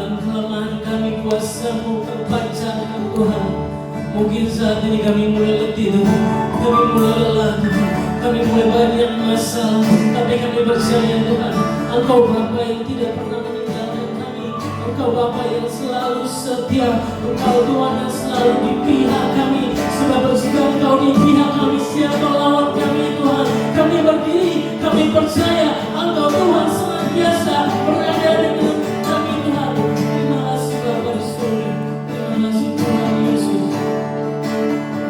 dalam kelemahan kami kuasa-Mu terpancarkan Tuhan. Mungkin saat ini kami mulai letih Tuhan, kami mulai lelah Tuhan, kami mulai banyak masalah, tapi kami percaya Tuhan, Engkau Bapa yang tidak pernah meninggalkan kami, Engkau Bapa yang selalu setia, Engkau Tuhan yang selalu di pihak kami. Sebab jika Engkau di pihak kami, siapa lawan kami Tuhan? Kami berdiri, kami percaya Engkau Tuhan senantiasa berada dengan kami Tuhan. Terima kasih Bapa di surga, terima kasih Tuhan Yesus.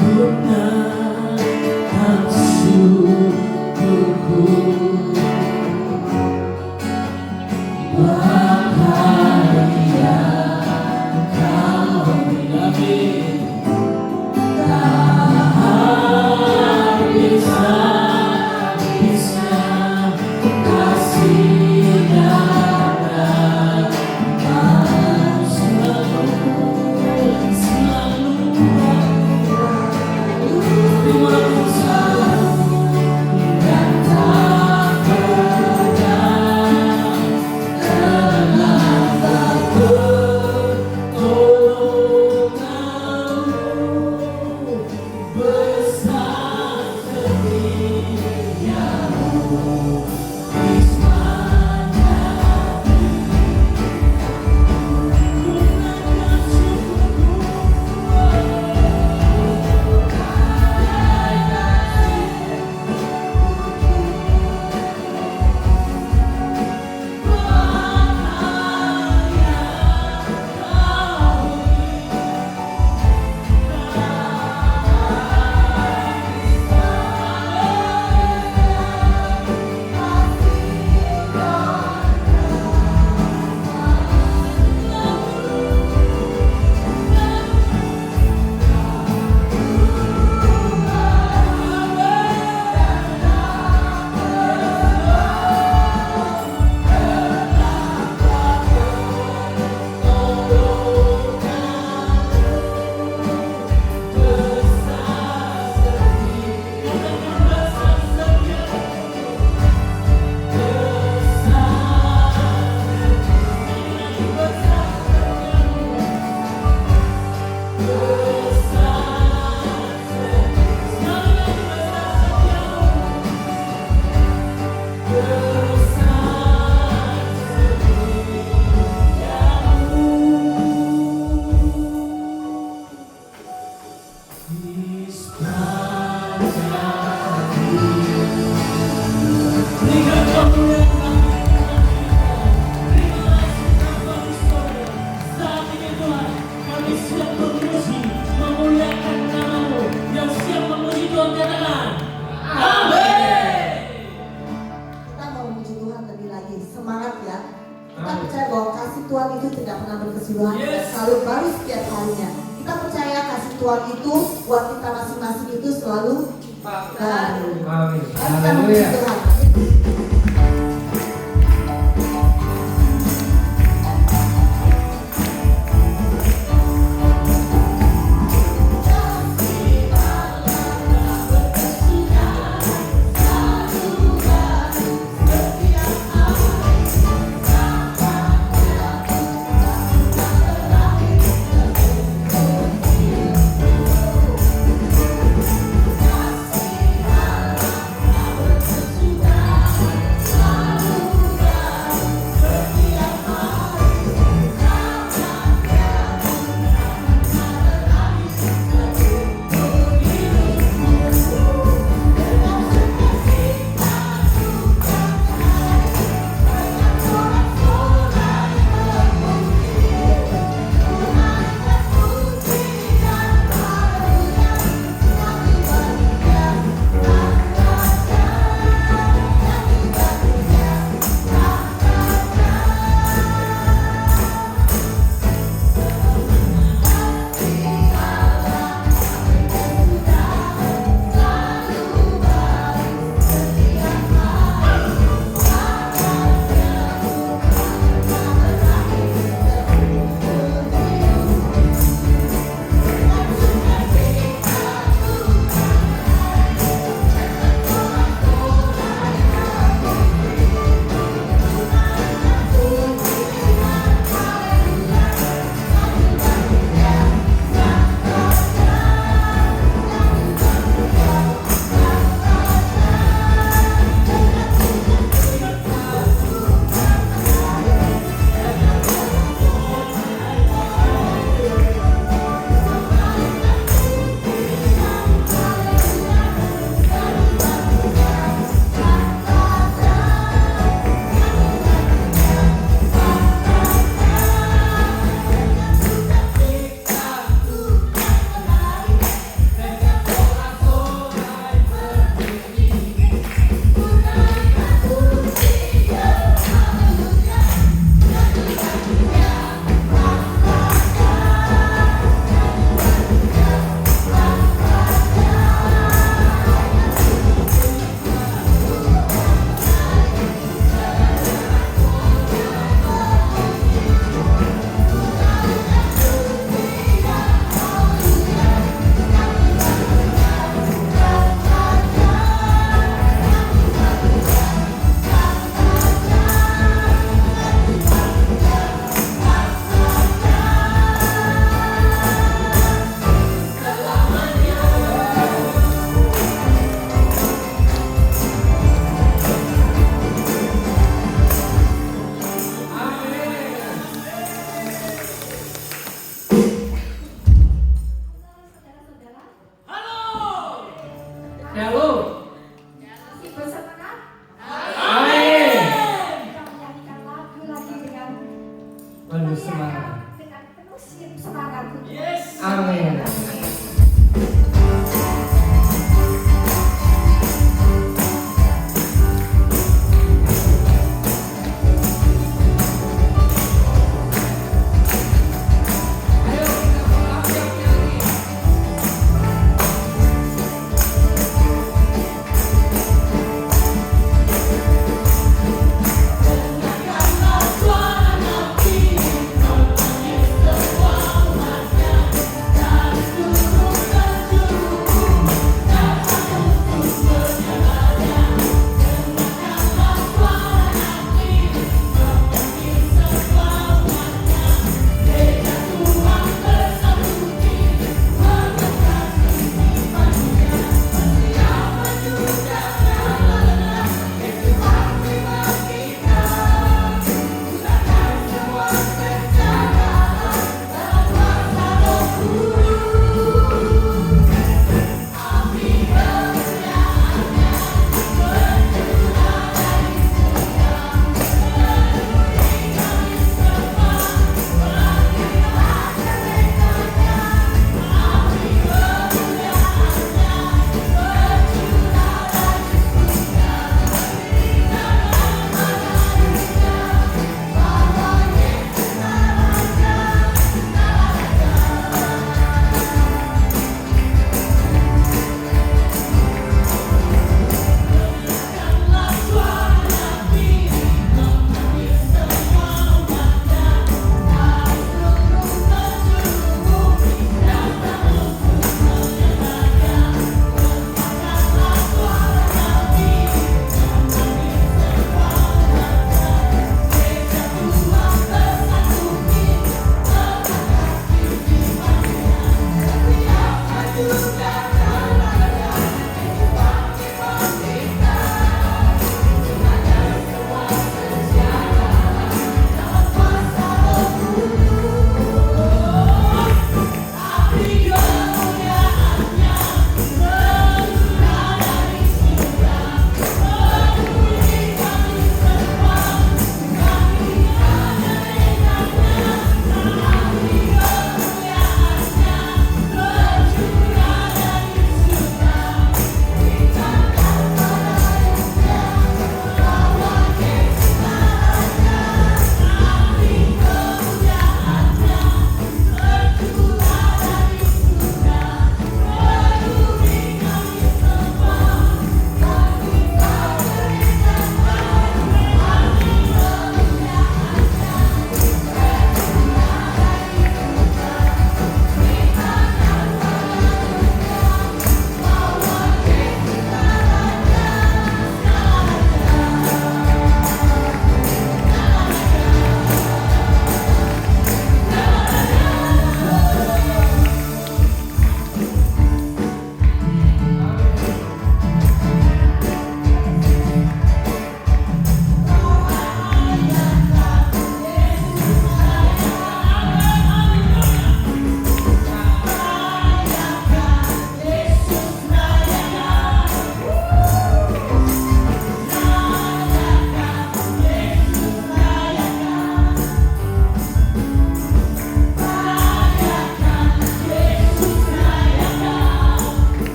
Ku naikkan syukurku, bahagia Kau mengamin. Selalu baru setiap harinya. Kita percaya kasih Tuhan itu buat kita masing-masing itu selalu baru. Kita memuji Tuhan.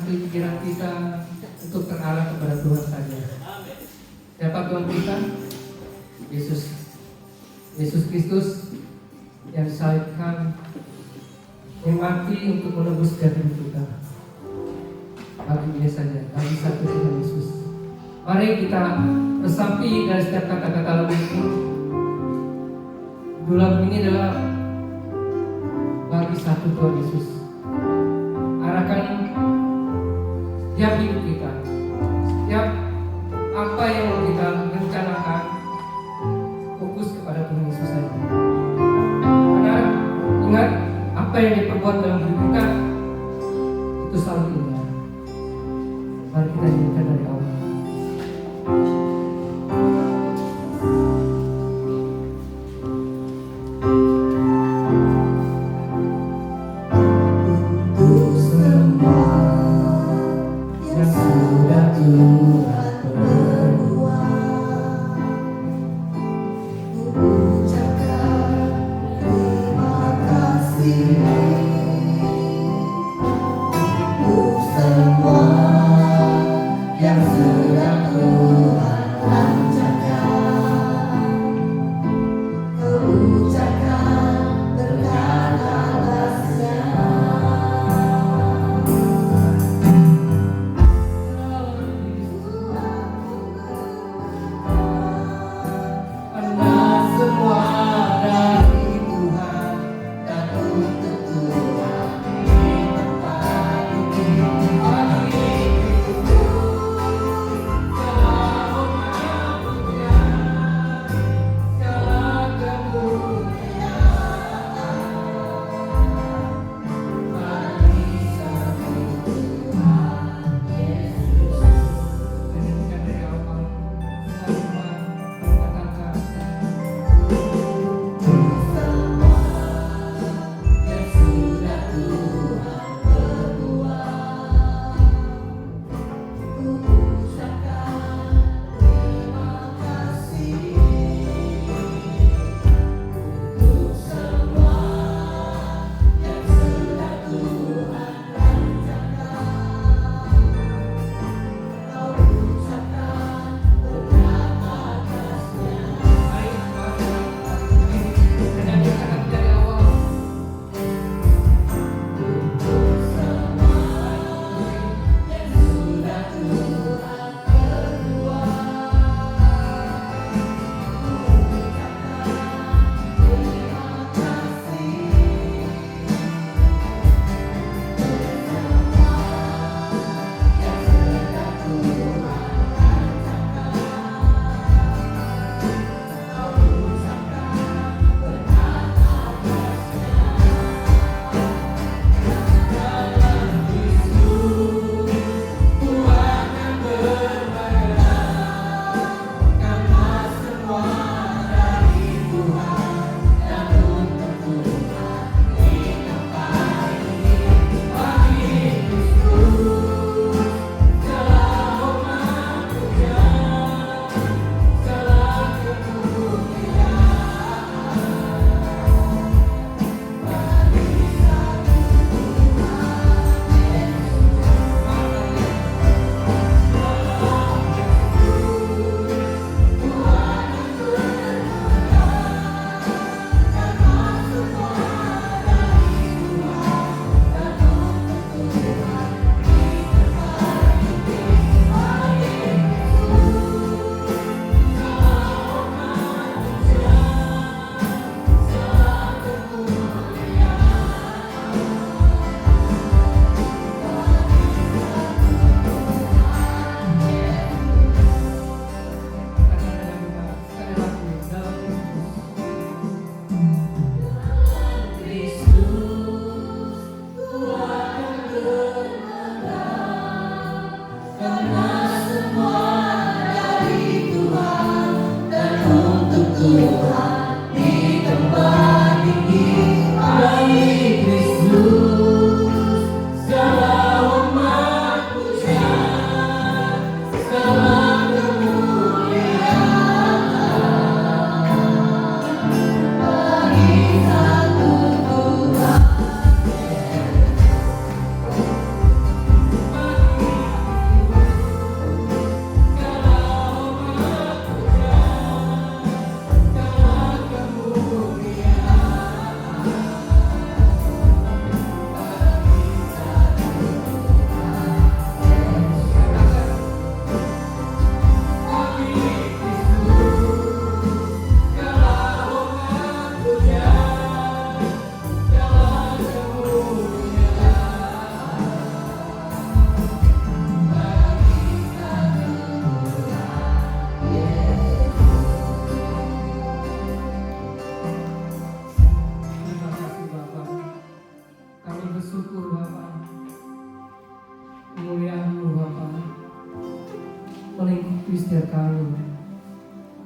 pikiran kita untuk terarah kepada Tuhan saja. Siapa Tuhan kita? Yesus Kristus yang disalibkan, yang mati untuk menebus setiap hidup kita. Bagi dia saja, bagi satu Tuhan Yesus. Mari kita resapi dari setiap kata-kata lagu ini. Dua lagu ini adalah bagi satu Tuhan Yesus. Arahkan setiap hidup kita, setiap apa yang kita rencanakan, fokus kepada Tuhan Yesus saja. Karena ingat, apa yang diperbuat dalam hidup kita itu selalu indah. Mari kita nyanyikan dari awal. Untuk semua yang sudah Tuhan perbuat, mengucapkan terima kasih.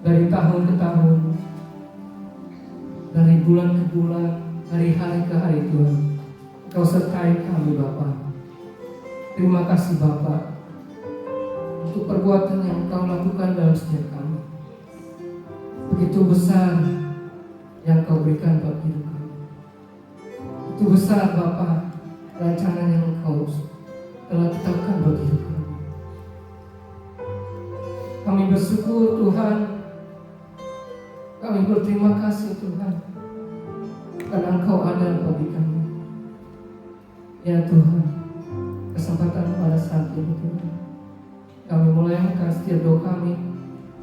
dari tahun ke tahun, dari bulan ke bulan, dari hari ke hari Tuhan. Engkau sertai kami Bapa. Terima kasih Bapa untuk perbuatan yang Engkau lakukan dalam setiap kami. Begitu besar yang Engkau berikan buat hidup kami. Itu besar Bapa rancangan yang Engkau telah tetapkan buat hidup kami. Kami bersyukur Tuhan. Kami berterima kasih Tuhan karena Engkau ada bagi kami. Ya Tuhan, kesempatan pada saat ini Tuhan, kami melayangkan setiap doa kami.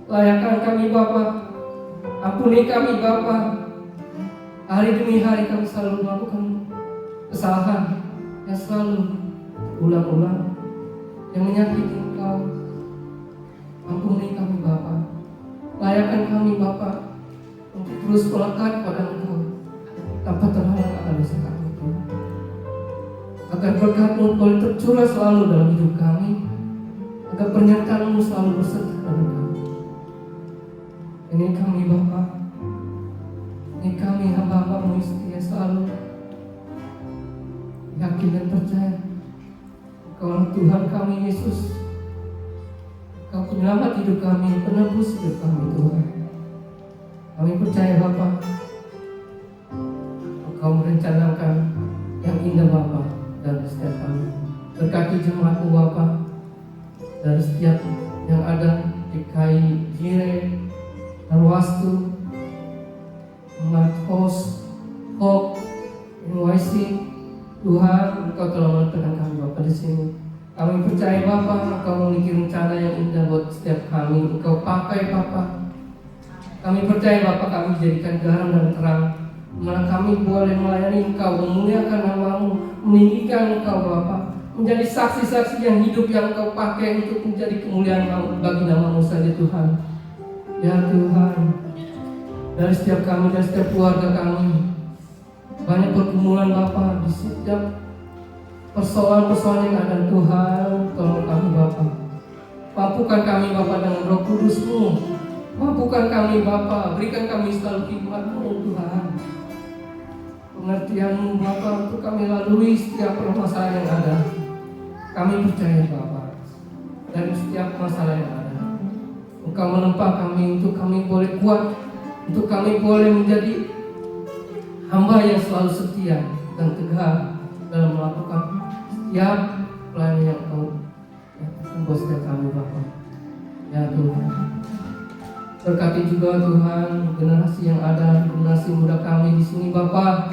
Layakkan kami Bapa, ampuni kami Bapa. Hari demi hari kami selalu melakukan kesalahan yang selalu ulang-ulang, yang menyakiti Engkau. Ampuni kami Bapa. Layakkan kami Bapa untuk terus melekat pada Engkau tanpa terhalang akan dosa kami Tuhan. Agar berkat-Mu boleh tercurah selalu dalam hidup kami, agar pernyataan-Mu selalu berserta dalam kami. Ini kami Bapa, ini kami hamba-hamba-Mu yang selalu yakin dan percaya Engkau Tuhan kami Yesus, Engkau penyelamat hidup kami, penebus hidup kami Tuhan. Kami percaya Bapa, Engkau merencanakan yang indah Bapa dalam setiap kami. Berkati jemaat-Mu Bapa, dari setiap yang ada di KAI Jire, Narwastu, Mathos, Hope, NYC. Tuhan, Engkau telah menemukan kami Bapa di sini. Kami percaya Bapa, Engkau memiliki rencana yang indah buat setiap kami. Engkau pakai Bapa. Kami percaya Bapa, kami dijadikan garam dan terang, mana kami boleh melayani Engkau, memuliakan nama-Mu, meninggikan Engkau Bapa, menjadi saksi-saksi yang hidup yang Engkau pakai untuk menjadi kemuliaan bagi nama-Mu saja Tuhan. Ya Tuhan, dari setiap kami, dari setiap keluarga kami, banyak pergumulan Bapa di setiap persoalan-persoalan yang ada Tuhan. Tolong kami Bapa, mampukan kami Bapa dengan Roh Kudus-Mu, mampukan kami Bapa, berikan kami selalu hikmat-Mu Tuhan, pengertian-Mu Bapa untuk kami lalui setiap permasalahan yang ada. Kami percaya Bapa, dari setiap masalah yang ada Engkau menempa kami untuk kami boleh kuat, untuk kami boleh menjadi hamba yang selalu setia dan tegar dalam melakukan setiap pelayanan yang Engkau buat setiap kami Bapa. Ya Tuhan, berkati juga Tuhan generasi yang ada, generasi muda kami di sini Bapa.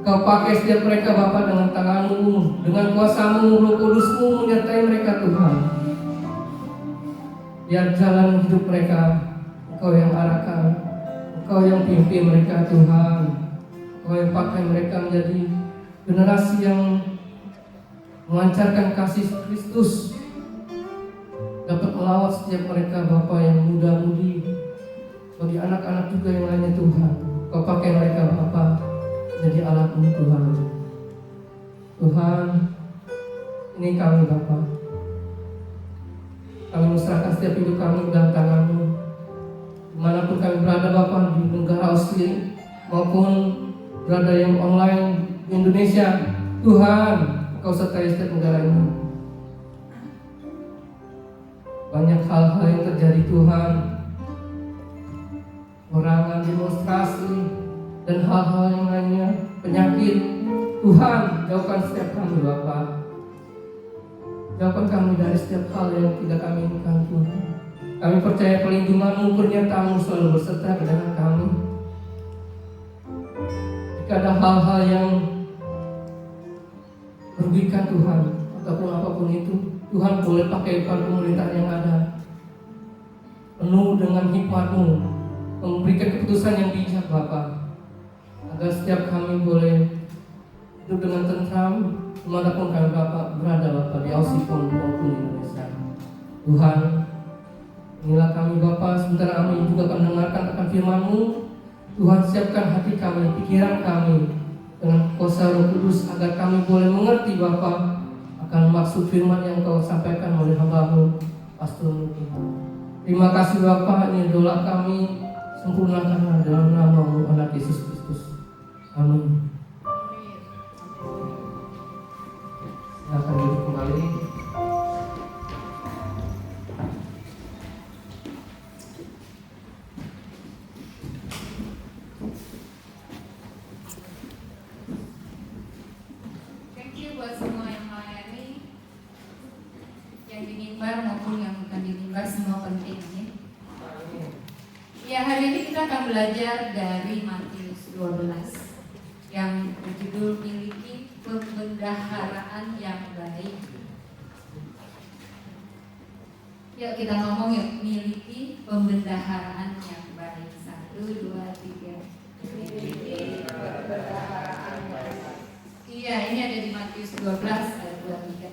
Kau pakai setiap mereka Bapa dengan tangan-Mu, dengan kuasa-Mu, Roh Kudus-Mu menyertai mereka Tuhan. Biar jalan hidup mereka Engkau yang arahkan, Engkau yang pimpin mereka Tuhan. Engkau yang pakai mereka menjadi generasi yang melancarkan kasih Kristus, dapat melawat setiap mereka Bapa yang muda-mudi, bagi anak-anak juga yang lainnya Tuhan. Kau pakai mereka Bapa jadi alat-Mu Tuhan. Tuhan, ini kami Bapa, kami menyerahkan setiap hidup kami dalam tangan-Mu. Dimanapun kami berada Bapa, di negara Australia maupun berada yang online di Indonesia, Tuhan Engkau sertai setiap negara ini. Banyak hal-hal yang terjadi Tuhan, perangan, demonstrasi, dan hal-hal yang lainnya, penyakit. Tuhan, jauhkan setiap kami Bapa, jauhkan kami dari setiap hal yang tidak kami inginkan Tuhan. Kami percaya perlindungan-Mu, pernyataan-Mu selalu berserta dengan kami. Jika ada hal-hal yang merugikan Tuhan ataupun apapun itu, Tuhan boleh pakai pemerintahan yang ada, penuh dengan hikmat-Mu, memberikan keputusan yang bijak Bapa, agar setiap kami boleh hidup dengan tentram dimanapun kami Bapa berada Bapa, di Aussie maupun di Indonesia. Tuhan, inilah kami Bapa, sebentar kami juga akan mendengarkan akan firman-Mu. Tuhan, siapkan hati kami, pikiran kami dengan kuasa Roh Kudus, agar kami boleh mengerti Bapa akan maksud firman yang Kau sampaikan oleh hamba-Mu, Pastor Tuhan. Terima kasih Bapa, ini doa kami sempurnakanlah dalam nama-Mu anak Yesus Kristus. Amin. Silakan duduk kembali. Thank you buat semua yang melayani, yang di mimbar maupun yang bukan di mimbar, semua penting ya. Ya, hari ini kita akan belajar dari Matius 12 yang berjudul miliki pembendaharaan yang baik. Yuk kita ngomong yuk, miliki pembendaharaan yang baik. 1, 2, 3. Miliki pembendaharaan yang baik. Iya, ini ada di Matius 12 ayat 23.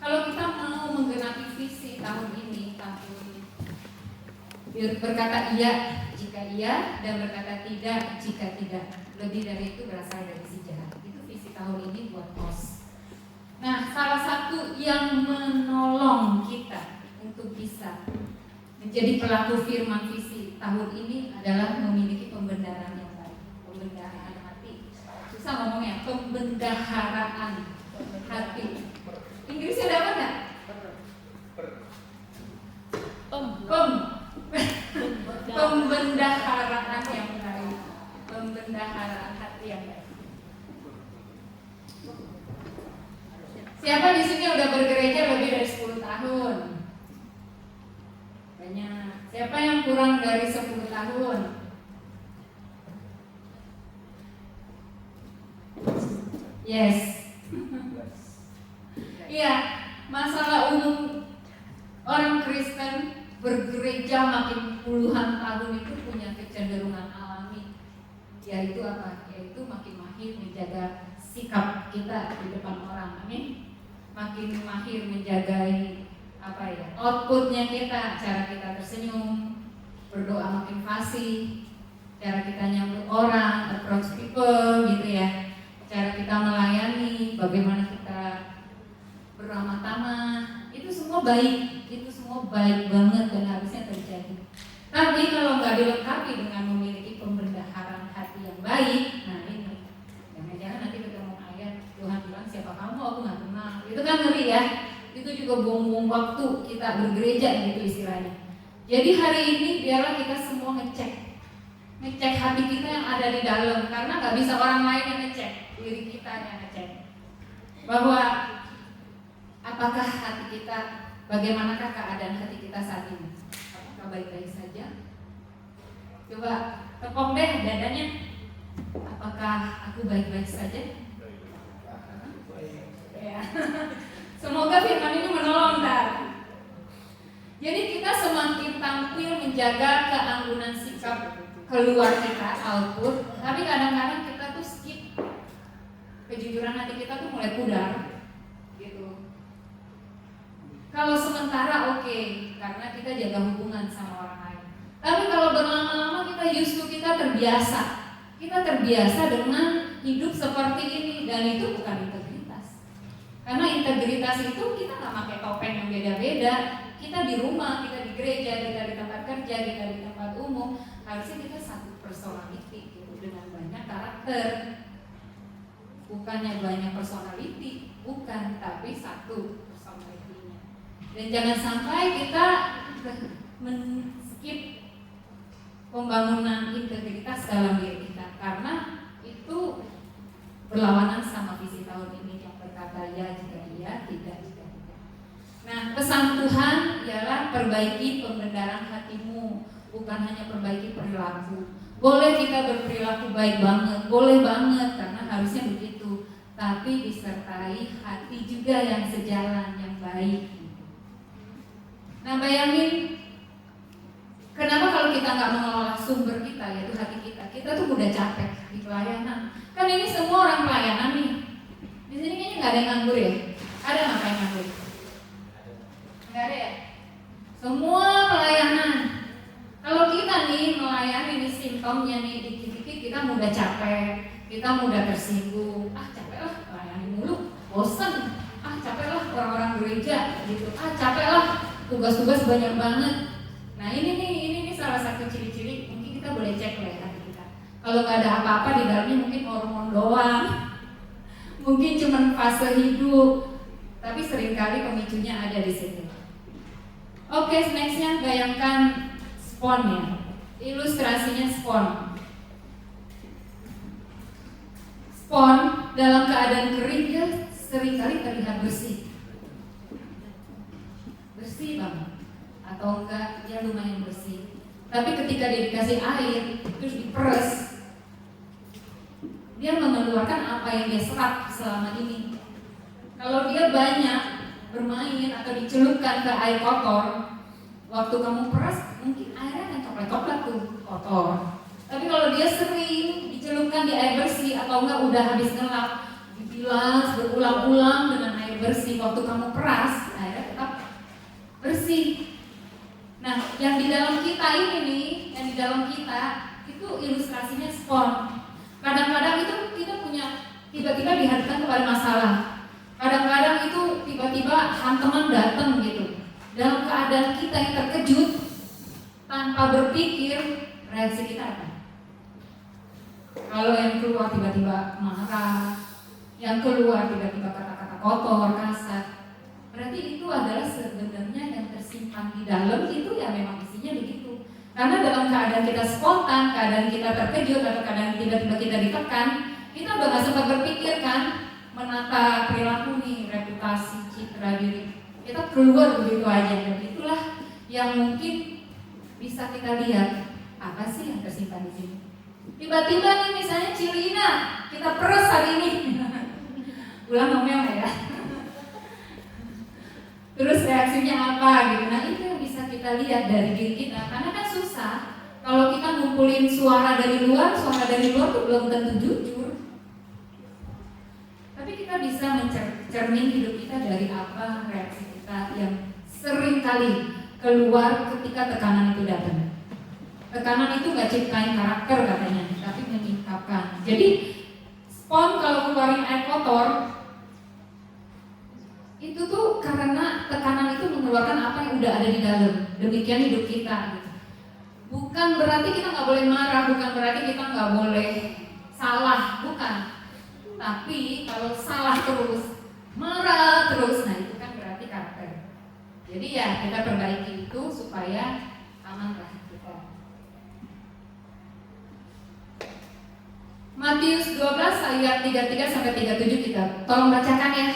Kalau kita mau menggenapi visi tahun ini, berkata iya jika iya dan berkata tidak jika tidak, lebih dari itu berasal dari si jahat. Itu visi tahun ini buat pos. Nah, salah satu yang menolong kita untuk bisa menjadi pelaku firman visi tahun ini adalah memiliki pembendaharaan yang baik. Pembendaharaan hati. Susah ngomongnya, pembendaharaan hati. Inggrisnya dapat nggak? Pembendaharaan yang baik. Pembendaharaan hati yang baik. Siapa di sini udah bergereja lebih dari 10 tahun? Banyak. Siapa yang kurang dari 10 tahun? Yes. Iya, masalah umum orang Kristen bergereja makin puluhan tahun itu punya kecenderungan alami, yaitu apa? Yaitu makin mahir menjaga sikap kita di depan orang, amin. Makin mahir menjagai outputnya kita, cara kita tersenyum, berdoa makin fasih, cara kita nyambut orang, approach people gitu ya, cara kita melayani, bagaimana kita beramah tamah, itu semua baik, itu semua baik banget dan harusnya terjadi. Tapi kalau nggak dilengkapi dengan memiliki pembendaharaan hati yang baik, nah ini jangan-jangan nanti ketemu ayat Tuhan bilang siapa kamu, aku nggak kenal, itu kan ngeri ya. Itu juga buang-buang waktu kita bergereja gitu istilahnya. Jadi hari ini biarlah kita semua ngecek hati kita yang ada di dalam, karena nggak bisa orang lain yang ngecek, diri kita yang ngecek bahwa apakah hati kita, bagaimanakah keadaan hati kita saat ini? Apakah baik-baik saja? Coba tepok deh dadanya. Apakah aku baik-baik saja? Ya. Semoga firman ini menolong kan. Jadi kita semakin tampil menjaga keanggunan sikap keluar kita, output, tapi kadang-kadang kita tuh skip. Kejujuran hati kita tuh mulai pudar gitu. Kalau sementara oke, karena kita jaga hubungan sama orang lain. Tapi kalau berlama-lama kita terbiasa. Kita terbiasa dengan hidup seperti ini, dan itu bukan integritas. Karena integritas itu kita nggak pakai topeng yang beda-beda. Kita di rumah, kita di gereja, kita di tempat kerja, kita di tempat umum. Harusnya kita satu personality gitu, dengan banyak karakter. Bukannya banyak personality, bukan, tapi satu personality-nya. Dan jangan sampai kita men-skip pembangunan integritas dalam diri kita, karena itu berlawanan sama visi tahun ini yang berkata ya jika iya, tidak jika tidak. Nah, pesan Tuhan ialah perbaiki pembendaharaan hatimu, bukan hanya perbaiki perilaku. Boleh kita berperilaku baik banget, boleh banget, karena harusnya begitu. Tapi disertai hati juga yang sejalan, yang baik. Nah, bayangin, kenapa kalau kita nggak mengelola sumber kita, yaitu hati kita tuh mudah capek di pelayanan. Kan ini semua orang pelayanan nih. Di sini kayaknya nggak ada yang nganggur ya? Ada nggak yang nganggur? Nggak ada ya? Semua pelayanan. Kalau kita nih melayani nih simptomnya nih, dikit-dikit kita mudah capek, kita mudah tersinggung. Ah capek lah melayani mulu, bosan. Ah capek lah orang-orang gereja gitu. Ah capek lah tugas-tugas banyak banget. Nah ini salah satu ciri-ciri mungkin kita boleh cek oleh hati kita. Kalau nggak ada apa-apa di dalamnya mungkin hormon doang, mungkin cuma fase hidup, tapi seringkali pemicunya ada di situ. Oke, nextnya bayangkan spon ya, ilustrasinya spon. Spon dalam keadaan kering dia seringkali terlihat bersih banget, atau enggak dia lumayan bersih. Tapi ketika dia dikasih air terus diperes, dia mengeluarkan apa yang dia serap selama ini. Kalau dia banyak bermain atau dicelupkan ke air kotor, waktu kamu peras mungkin airnya akan coklat-coklat tuh kotor. Tapi kalau dia sering dicelupkan di air bersih atau enggak udah habis ngelap, dibilas berulang-ulang dengan air bersih, waktu kamu peras airnya tetap bersih. Nah, yang di dalam kita ini nih, yang di dalam kita itu ilustrasinya spon. Kadang-kadang itu kita punya tiba-tiba dihadapkan kepada masalah. Kadang-kadang itu tiba-tiba hantaman datang gitu. Dalam keadaan kita yang terkejut, tanpa berpikir, reaksi kita apa? Kalau yang keluar tiba-tiba marah, yang keluar tiba-tiba kata-kata kotor, kasar, berarti itu adalah sebenarnya yang tersimpan di dalam itu ya memang isinya begitu. Karena dalam keadaan kita spontan, keadaan kita terkejut atau keadaan tiba-tiba kita ditekan, kita udah gak sempat berpikir kan menata perilaku nih, reputasi, citra diri. Kita keluar begitu aja, dan itulah yang mungkin bisa kita lihat apa sih yang tersimpan di sini. Tiba-tiba nih misalnya Cilina, kita peres hari ini, ulang ngomel ya. Terus reaksinya apa gitu. Nah itu yang bisa kita lihat dari diri kita. Karena kan susah kalau kita ngumpulin suara dari luar tuh belum tentu jujur. Tapi kita bisa mencermin hidup kita dari apa reaksi kita yang sering kali keluar ketika tekanan itu datang. Tekanan itu gak ciptain karakter katanya, tapi menyingkapkan. Jadi spon kalau keluarin air kotor itu tuh karena tekanan itu mengeluarkan apa yang udah ada di dalam. Demikian hidup kita gitu. Bukan berarti kita nggak boleh marah, bukan berarti kita nggak boleh salah, bukan. Tapi kalau salah terus, marah terus, nah itu kan berarti karakter. Jadi ya kita perbaiki itu supaya aman lah kita. Matius 12 ayat 33 sampai 37 kita tolong bacakan ya.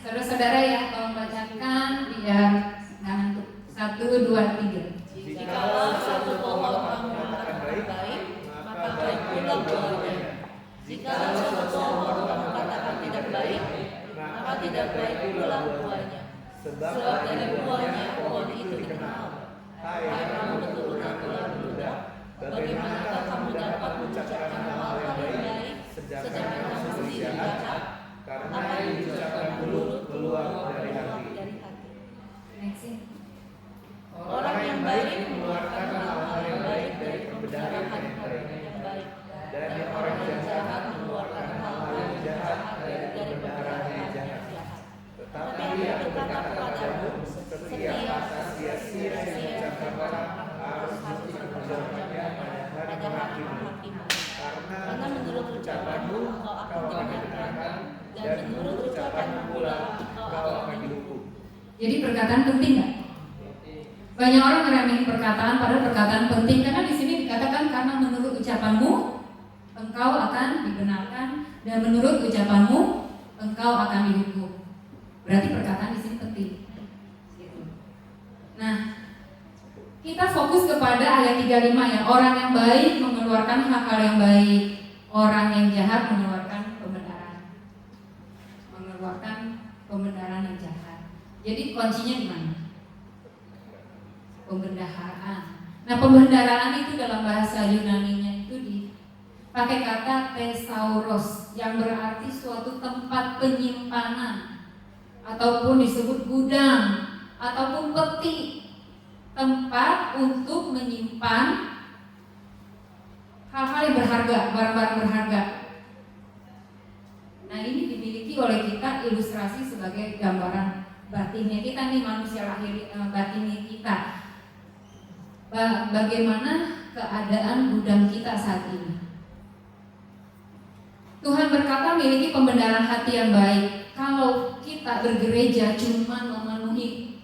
Saudara-saudara ya, tolong bacakan biar nggak ngantuk. 1, 2, 3. Jikalau satu pohon kamu katakan baik, maka baik pula buahnya. Jikalau satu pohon kamu katakan tidak baik, maka tidak baik pula buahnya. Sebab dari buahnya pohon itu dikenal. Hai kamu keturunan ular muda, bagaimanakah kamu dapat mengucapkan hal yang baik, sedangkan kamu sendiri jahat? Karena yang diucapkan mulut keluar dari hati. Orang yang baik mengeluarkan hal-hal yang baik dari pembenaran yang baik, dan orang yang jahat mengeluarkan hal-hal yang jahat dari pembenaran yang jahat. Tetapi aku berkata kepadamu, setiap kata sia-sia yang diucapkan orang harus dipertanggungjawabkannya pada hari penghakiman. Karena menurut ucapanmu kau akan dibenarkan, dan menurut ucapanmu pula kau akan dihukum. Jadi perkataan penting nggak? Banyak orang ngeremehin perkataan, padahal perkataan penting karena di sini dikatakan karena menurut ucapanmu engkau akan dibenarkan dan menurut ucapanmu engkau akan dihukum. Berarti perkataan di sini penting. Gitu. Nah, kita fokus kepada ayat 35 ya. Orang yang baik mengeluarkan hal-hal yang baik, orang yang jahat mengeluarkan pembenaran yang jahat. Jadi kuncinya di mana? Pembendaharaan. Nah, pembendaharaan itu dalam bahasa Yunani-nya itu dipakai kata thesauros yang berarti suatu tempat penyimpanan ataupun disebut gudang ataupun peti, tempat untuk menyimpan hal-hal yang berharga, barang-barang berharga. Nah, ini dimiliki oleh kita ilustrasi sebagai gambaran batinnya kita nih, manusia lahir batinnya kita. bagaimana keadaan gudang kita saat ini. Tuhan berkata miliki pembenaran hati yang baik. Kalau kita bergereja cuma memenuhi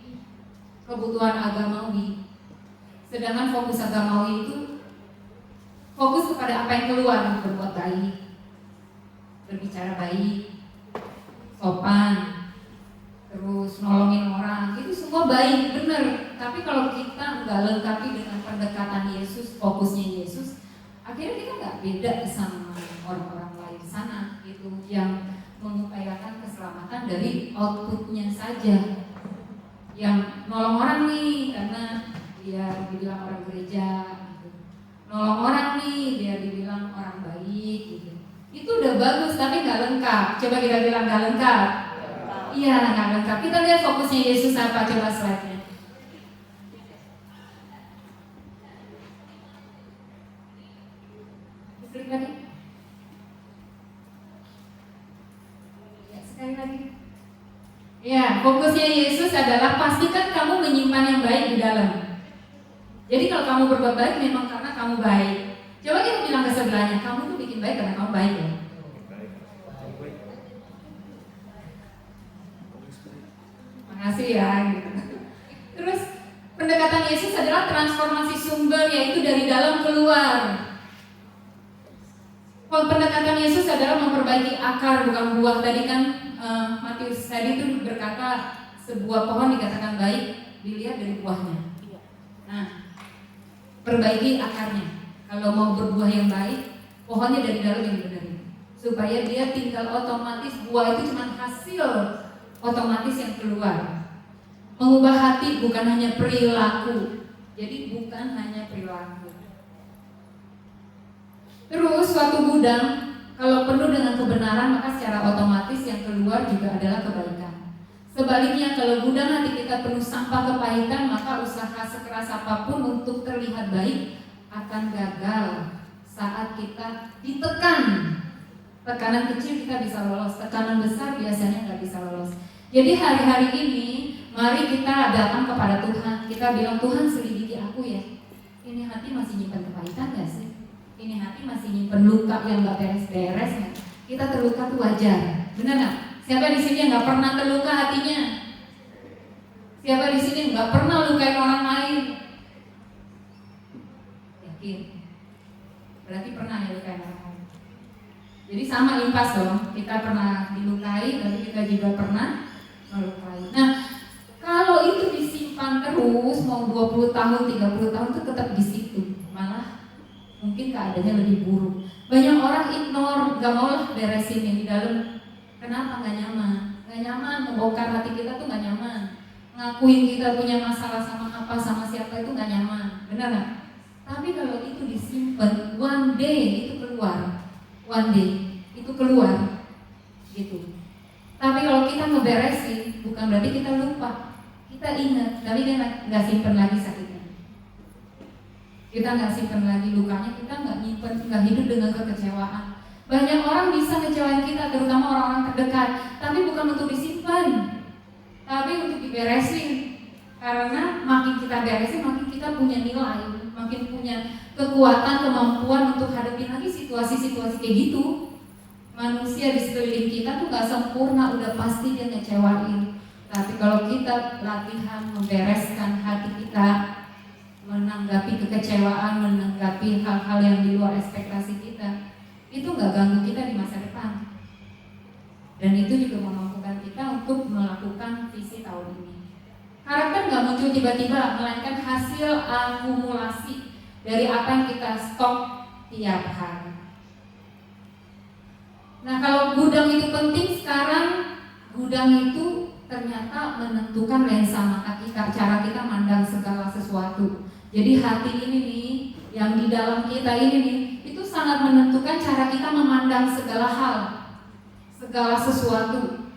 kebutuhan agamawi, sedangkan fokus agamawi itu fokus kepada apa yang keluar, berbuat baik, berbicara baik, sopan, terus nolongin orang, itu semua baik, benar. Tapi kalau kita nggak lengkapi dengan pendekatan Yesus, fokusnya Yesus, akhirnya kita nggak beda sama orang-orang lain sana, gitu, yang mengupayakan keselamatan dari outputnya saja, yang nolong orang nih karena dia dibilang orang gereja, gitu. Nolong orang nih biar dibilang orang baik, gitu. Itu udah bagus tapi nggak lengkap. Coba kita bilang nggak lengkap. Iya, nggak lengkap. Kita lihat fokusnya Yesus apa, coba slide-nya. Klik lagi. Ya, sekali lagi. Ya, fokusnya Yesus adalah pastikan kamu menyimpan yang baik di dalam. Jadi kalau kamu berbuat baik memang karena kamu baik. Coba kita bilang ke sebelahnya, kamu tuh bikin baik karena kamu baik ya. Makasih ya. Gitu. Terus pendekatan Yesus adalah transformasi sumber, yaitu dari dalam keluar. Pendekatan Yesus adalah memperbaiki akar bukan buah. Tadi kan Matius tadi itu berkata sebuah pohon dikatakan baik dilihat dari buahnya. Nah, perbaiki akarnya. Kalau mau berbuah yang baik, pohonnya dari dalam yang benar, supaya dia tinggal otomatis, buah itu cuma hasil otomatis yang keluar. Mengubah hati bukan hanya perilaku. Jadi bukan hanya perilaku. Terus suatu gudang kalau penuh dengan kebenaran, maka secara otomatis yang keluar juga adalah kebaikan. Sebaliknya kalau gudang hati kita penuh sampah kepahitan, maka usaha sekeras apapun untuk terlihat baik akan gagal saat kita ditekan. Tekanan kecil kita bisa lolos, tekanan besar biasanya nggak bisa lolos. Jadi hari-hari ini mari kita datang kepada Tuhan. Kita bilang, Tuhan selidiki aku ya. Ini hati masih nyimpan kepahitan nggak sih? Ini hati masih nyimpan luka yang nggak beres-beres nggak? Kita terluka tuh wajar, benar nggak? Siapa di sini yang nggak pernah terluka hatinya? Siapa di sini nggak pernah lukain orang lain? Yakin? Berarti pernah ya lukain orang lain. Jadi sama impas dong. Kita pernah dilukai, tapi kita juga pernah melukai. Nah, kalau itu disimpan terus, mau 20 tahun, 30 tahun itu tetap di situ. Malah mungkin keadaannya lebih buruk. Banyak orang ignore, gak mau lah beresin yang di dalam. Kenapa? Gak nyaman. Gak nyaman, membongkar hati kita tuh gak nyaman. Ngakuin kita punya masalah sama apa, sama siapa itu gak nyaman. Benar gak? Tapi kalau itu disimpan, one day itu keluar. One day itu keluar. Gitu. Tapi kalau kita ngeberesin, bukan berarti kita lupa. Kita ingat, tapi kita gak simpen lagi sakitnya. Kita nggak simpan lagi lukanya, kita nggak nyimpen, nggak hidup dengan kekecewaan. Banyak orang bisa ngecewain kita, terutama orang-orang terdekat, tapi bukan untuk disimpan, tapi untuk diberesin. Karena makin kita beresin, makin kita punya nilai, makin punya kekuatan, kemampuan untuk hadapin lagi situasi-situasi kayak gitu. Manusia di sekeliling kita tuh nggak sempurna, udah pasti dia ngecewain. Tapi kalau kita latihan membereskan hati kita, menanggapi kekecewaan, menanggapi hal-hal yang di luar ekspektasi kita, itu nggak ganggu kita di masa depan. Dan itu juga memampukan kita untuk melakukan visi tahun ini. Karakter nggak muncul tiba-tiba, melainkan hasil akumulasi dari apa yang kita stok tiap hari. Nah, kalau gudang itu penting, sekarang gudang itu ternyata menentukan lensa mata kita, cara kita mandang segala sesuatu. Jadi hati ini nih, yang di dalam kita ini nih, itu sangat menentukan cara kita memandang segala hal, segala sesuatu.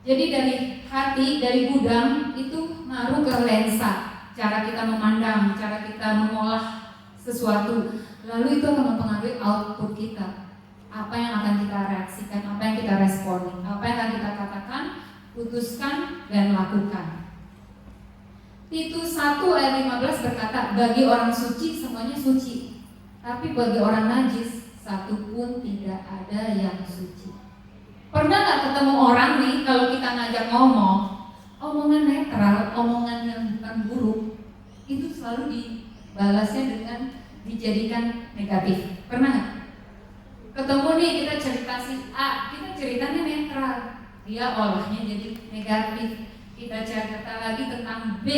Jadi dari hati, dari gudang itu ngaruh ke lensa, cara kita memandang, cara kita mengolah sesuatu. Lalu itu akan mempengaruhi output kita. Apa yang akan kita reaksikan, apa yang kita responi, apa yang akan kita katakan, putuskan, dan lakukan. Titus 1 ayat 15 berkata, bagi orang suci semuanya suci, tapi bagi orang najis satu pun tidak ada yang suci. Pernah nggak ketemu orang nih, kalau kita ngajak ngomong, omongan netral, omongan yang bukan buruk, itu selalu dibalasnya dengan dijadikan negatif. Pernah nggak? Ketemu nih, kita cerita si A, kita ceritanya netral, dia olahnya jadi negatif. Kita cerita lagi tentang B,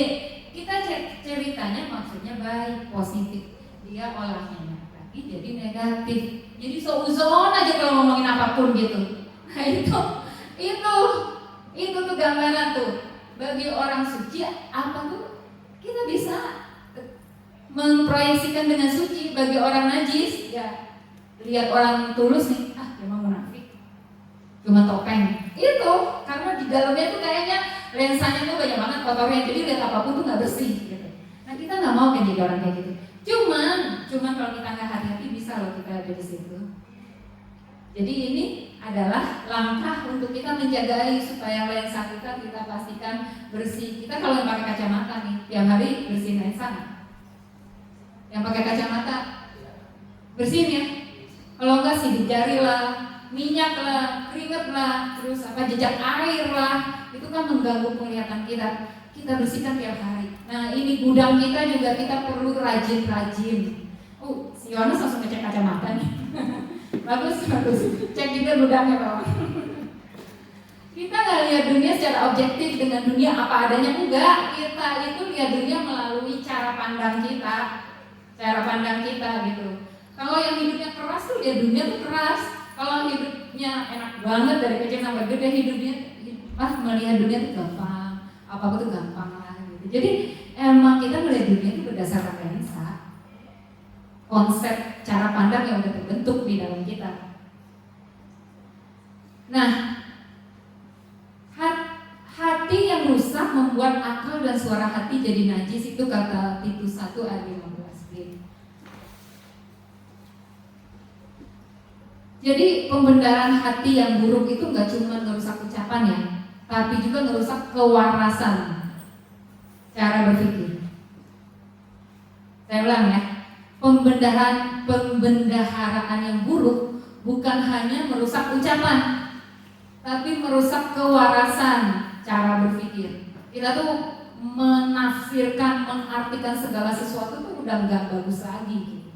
kita ceritanya maksudnya baik, positif, dia olahnya lagi jadi negatif. Jadi seuzon aja kalau ngomongin apapun gitu. Nah itu tuh gambaran tuh. Bagi orang suci apa tuh? Kita bisa memproyeksikan dengan suci. Bagi orang najis ya, lihat orang tulus nih, memang munafik, cuma topeng. Itu karena di dalamnya tuh kayaknya lensanya tuh banyak banget kotornya, jadi lihat apapun tuh nggak bersih gitu. Nah kita nggak mau kan jadi orang kayak gitu. Cuman kalau kita nggak hati-hati bisa loh kita ada di situ. Jadi ini adalah langkah untuk kita menjaga supaya lensa kita pastikan bersih. Kita kalau yang pakai kacamata nih, tiap hari bersihin lensa. Yang pakai kacamata bersihin ya. Kalau enggak sidik jari lah, minyak lah, keringat lah, terus jejak air lah, itu kan mengganggu penglihatan kita. Kita bersihkan tiap hari. Nah ini gudang kita juga kita perlu rajin-rajin. Si Yohanes langsung ngecek kacamata nih. bagus. Cek juga gudangnya Pak. Kita nggak lihat dunia secara objektif dengan dunia apa adanya, enggak. Kita itu lihat dunia melalui cara pandang kita gitu. Kalau yang hidupnya keras tuh lihat dunia tuh keras. Kalau hidupnya enak banget dari kecil sampai gede, hidupnya melihat dunia tuh gampang. Apa tuh gampang lah gitu. Jadi emang kita melihat dunia itu berdasarkan lensa. Konsep cara pandang yang udah terbentuk di dalam kita. Nah, hati yang rusak membuat akal dan suara hati jadi najis, itu kata Titus 1 ayat 15b. Jadi pembenaran hati yang buruk itu nggak cuma merusak ucapan ya, tapi juga merusak kewarasan cara berpikir. Saya ulang ya, pembendaharaan yang buruk bukan hanya merusak ucapan, tapi merusak kewarasan cara berpikir. Kita tuh menafsirkan, mengartikan segala sesuatu tuh udah nggak bagus lagi, gitu.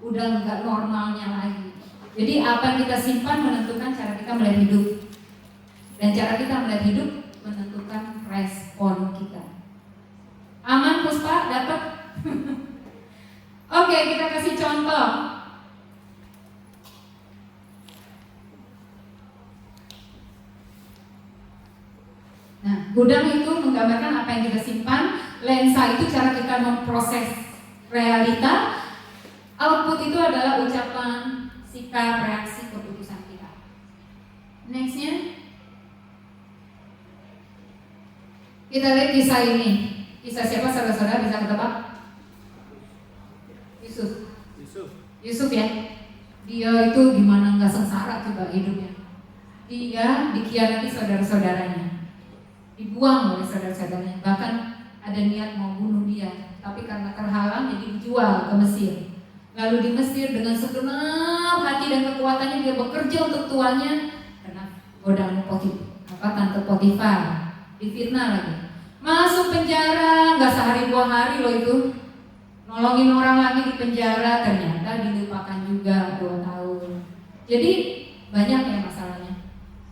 Udah nggak normalnya lagi. Jadi apa yang kita simpan menentukan cara kita melihat hidup, dan cara kita melihat hidup menentukan respon kita. Aman Puspa, dapat? Oke, kita kasih contoh. Nah, gudang itu menggambarkan apa yang kita simpan, lensa itu cara kita memproses realita, output itu adalah ucapan, sikap, reaksi, keputusan kita. Nextnya, kita lihat kisah ini. Kisah siapa saudara-saudara, bisa ketebak? Yusuf ya. Dia itu gimana nggak sengsara coba hidupnya. Dia dikhianati saudara-saudaranya, dibuang oleh saudara-saudaranya, bahkan ada niat mau bunuh dia, tapi karena terhalang jadi dijual ke Mesir. Lalu di Mesir dengan segenap hati dan kekuatannya dia bekerja untuk tuannya, karena godaan Tante Potifar, difitnah lagi, masuk penjara, nggak sehari 2 hari loh itu, nolongin orang lagi di penjara, ternyata dilupakan juga 2 tahun. Jadi banyak ya masalahnya.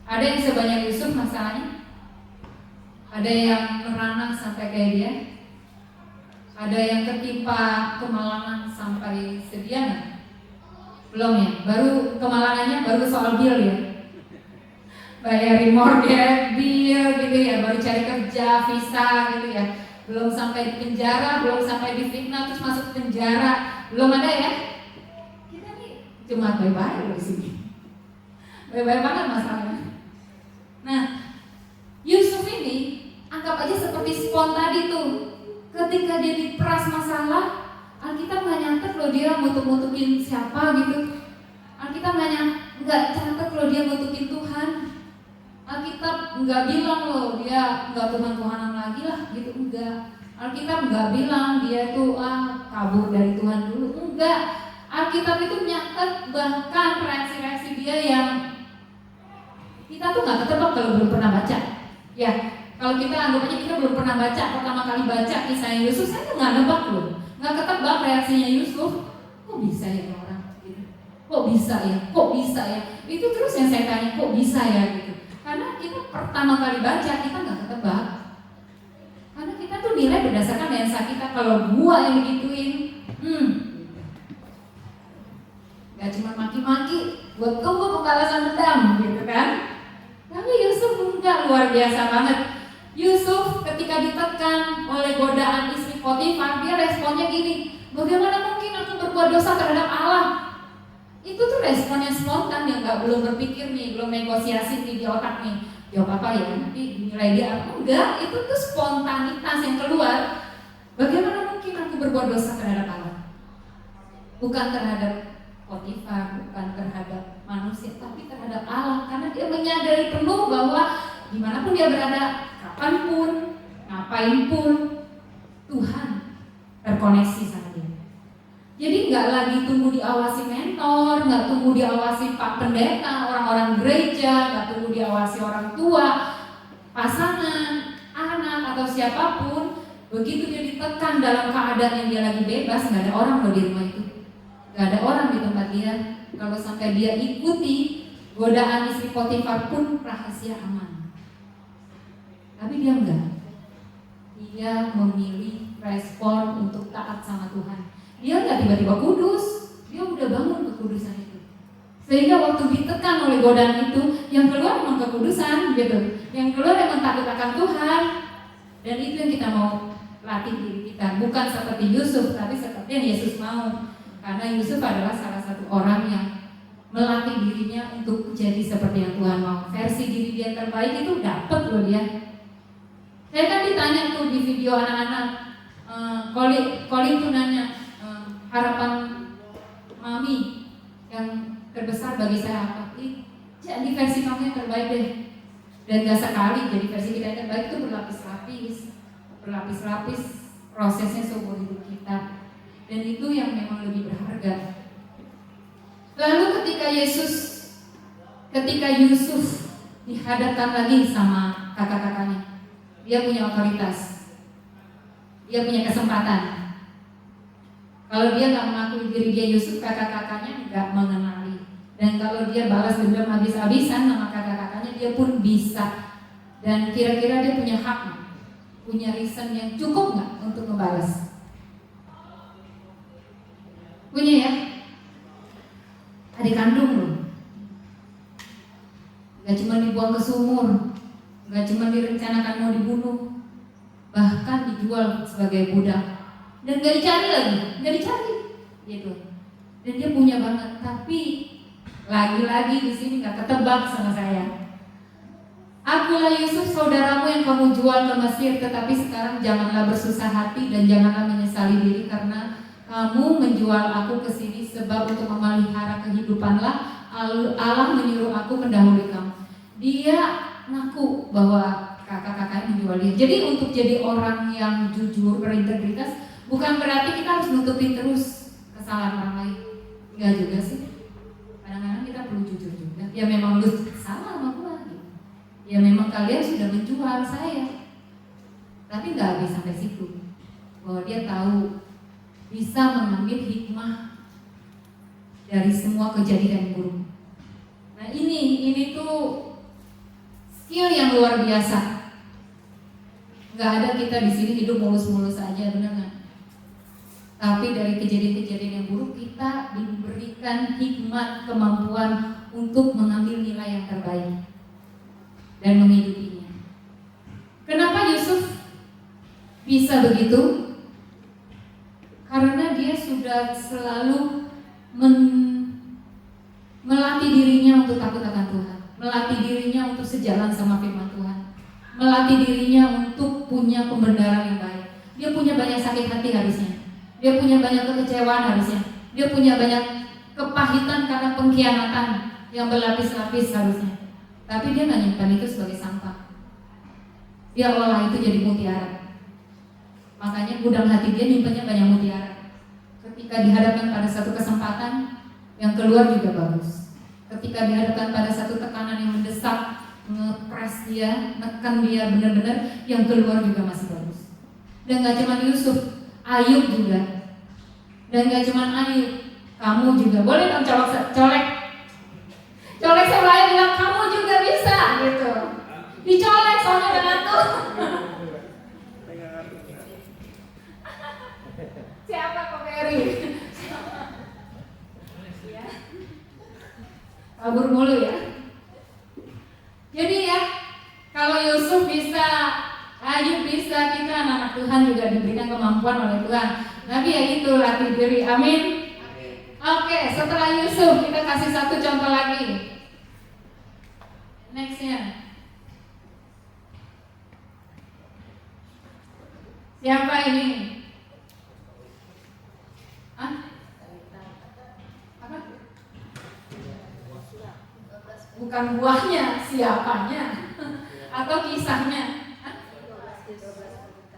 Ada yang sebanyak Yusuf masalahnya, ada yang merana sampai kayak dia, ada yang ketimpa kemalangan sampai sediana. Belum ya, baru kemalangannya baru soal bil ya, bayarin mortgage, bil gitu ya, baru cari kerja, visa gitu ya. Belum sampai di penjara, belum sampai difitnah terus masuk penjara, belum ada ya. Kita nih cuma bye-bye loh di sini, bye-bye banget masalahnya. Nah, Yusuf ini anggap aja seperti spon tadi tuh. Ketika dia diperas masalah, Alkitab nggak nyatet loh dia ngutuk-ngutukin siapa gitu. Alkitab nggak catat loh dia ngutukin Tuhan. Alkitab nggak bilang loh dia nggak Tuhan-Tuhanan lagi lah gitu, enggak. Alkitab nggak bilang dia tuh kabur dari Tuhan dulu, enggak. Alkitab itu menyatat bahkan reaksi-reaksi dia yang kita tuh nggak ketebak kalau belum pernah baca. Ya, kalau kita anggap aja kita belum pernah baca, pertama kali baca kisahnya Yusuf, saya tuh nggak nebak loh, nggak ketebak reaksinya Yusuf. Kok bisa ya orang? Gitu. Kok bisa ya? Kok bisa ya? Itu terus yang saya tanya, kok bisa ya gitu. Karena kita pertama kali baca kita nggak ketebak. Karena kita tuh nilai berdasarkan lensa kita. Kalau gua yang digituin, gak cuma maki-maki, buat tunggu pembalasan dendam gitu kan. Tapi Yusuf enggak, luar biasa banget. Yusuf ketika ditekan oleh godaan istri Potifar, dia responnya gini, bagaimana mungkin aku berbuat dosa terhadap Allah? Itu tuh respon yang spontan, yang belum berpikir nih, belum negosiasi nih di otak nih. Jawab apa ya, nanti dinilai dia apa? Enggak, itu tuh spontanitas yang keluar. Bagaimana mungkin aku berbuat dosa terhadap Allah? Bukan terhadap Potifar, bukan terhadap manusia, tapi terhadap Allah. Karena dia menyadari penuh bahwa dimanapun dia berada, kapanpun, ngapain pun, Tuhan terkoneksi sama dia. Jadi nggak lagi tunggu diawasi mentor, nggak tunggu diawasi Pak Pendeta, orang-orang gereja, nggak tunggu diawasi orang tua, pasangan, anak atau siapapun. Begitu dia ditekan dalam keadaan yang dia lagi bebas, nggak ada orang loh di rumah itu, nggak ada orang di tempat dia. Kalau sampai dia ikuti godaan istri Potifar pun rahasia aman. Tapi dia enggak. Dia memilih respon untuk taat sama Tuhan. Dia nggak tiba-tiba kudus, dia udah bangun kekudusan itu. Sehingga waktu ditekan oleh godaan itu, yang keluar memang kekudusan gitu, yang keluar memang takut akan Tuhan. Dan itu yang kita mau latih diri kita, bukan seperti Yusuf, tapi seperti yang Yesus mau. Karena Yusuf adalah salah satu orang yang melatih dirinya untuk jadi seperti yang Tuhan mau. Versi diri dia terbaik itu dapat loh dia. Saya kan ditanya tuh di video anak-anak, Colin tuh nanya, harapan mami yang terbesar bagi saya apa? Jadi versi kamu yang terbaik deh. Dan gak sekali jadi versi kita yang terbaik itu berlapis-lapis prosesnya seumur hidup kita. Dan itu yang memang lebih berharga. Lalu ketika Yusuf dihadapkan lagi sama kakak-kakaknya, dia punya otoritas, dia punya kesempatan. Kalau dia nggak mengakui diri dia Yusuf, kakak-kakaknya nggak mengenali. Dan kalau dia balas dendam habis-habisan sama kakak-kakaknya, dia pun bisa. Dan kira-kira dia punya hak, punya reason yang cukup nggak untuk membalas? Punya ya? Adik kandung loh. Gak cuma dibuang ke sumur, gak cuma direncanakan mau dibunuh, bahkan dijual sebagai budak. Dan gak dicari lagi, gak dicari gitu. Dan dia punya banget, tapi lagi-lagi di sini gak ketebak sama saya. Akulah Yusuf saudaramu yang kamu jual ke Mesir, tetapi sekarang janganlah bersusah hati dan janganlah menyesali diri karena kamu menjual aku ke sini sebab untuk memelihara kehidupanlah Allah menyuruh aku mendahului kamu. Dia ngaku bahwa kakak-kakaknya menjual dia. Jadi untuk jadi orang yang jujur, berintegritas, bukan berarti kita harus nutupin terus kesalahan orang lain. Enggak juga sih. Kadang-kadang kita perlu jujur juga. Ya memang lu salah sama gua gitu. Ya memang kalian sudah menjual saya. Tapi enggak habis sampai situ. Bahwa dia tahu bisa mengambil hikmah dari semua kejadian buruk. Nah ini tuh skill yang luar biasa. Nggak ada kita di sini hidup mulus-mulus aja, benar nggak? Tapi dari kejadian-kejadian yang buruk kita diberikan hikmat, kemampuan untuk mengambil nilai yang terbaik dan menghidupinya. Kenapa Yusuf bisa begitu? Karena dia sudah selalu melatih dirinya untuk takut akan Tuhan, melatih dirinya untuk sejalan sama firman Tuhan, melatih dirinya untuk punya pembenaran yang baik. Dia punya banyak sakit hati harusnya, dia punya banyak kekecewaan harusnya, dia punya banyak kepahitan karena pengkhianatan yang berlapis-lapis harusnya. Tapi dia nggak nyimpan itu sebagai sampah. Dia olah itu jadi mutiara. Makanya gudang hati dia nyimpannya banyak mutiara. Ketika dihadapkan pada satu kesempatan, yang keluar juga bagus. Ketika dihadapkan pada satu tekanan yang mendesak, ngepres dia, nekan dia benar-benar, yang keluar juga masih bagus. Dan gak cuma Yusuf, Ayub juga. Dan gak cuma Ayub, kamu juga. Boleh dong colek sebelah bilang kamu juga bisa gitu. Dicolek soalnya dengan tuh. Siapa kok Mary? Kabur mulu ya. Jadi ya, kalau Yusuf bisa, Ayub bisa, kita anak-anak Tuhan juga diberikan kemampuan oleh Tuhan. Tapi ya itu, latih diri. Amin. Oke, setelah Yusuf kita kasih satu contoh lagi. Nextnya. Siapa ini? Hah? Apa? Bukan buahnya, siapanya? Atau kisahnya?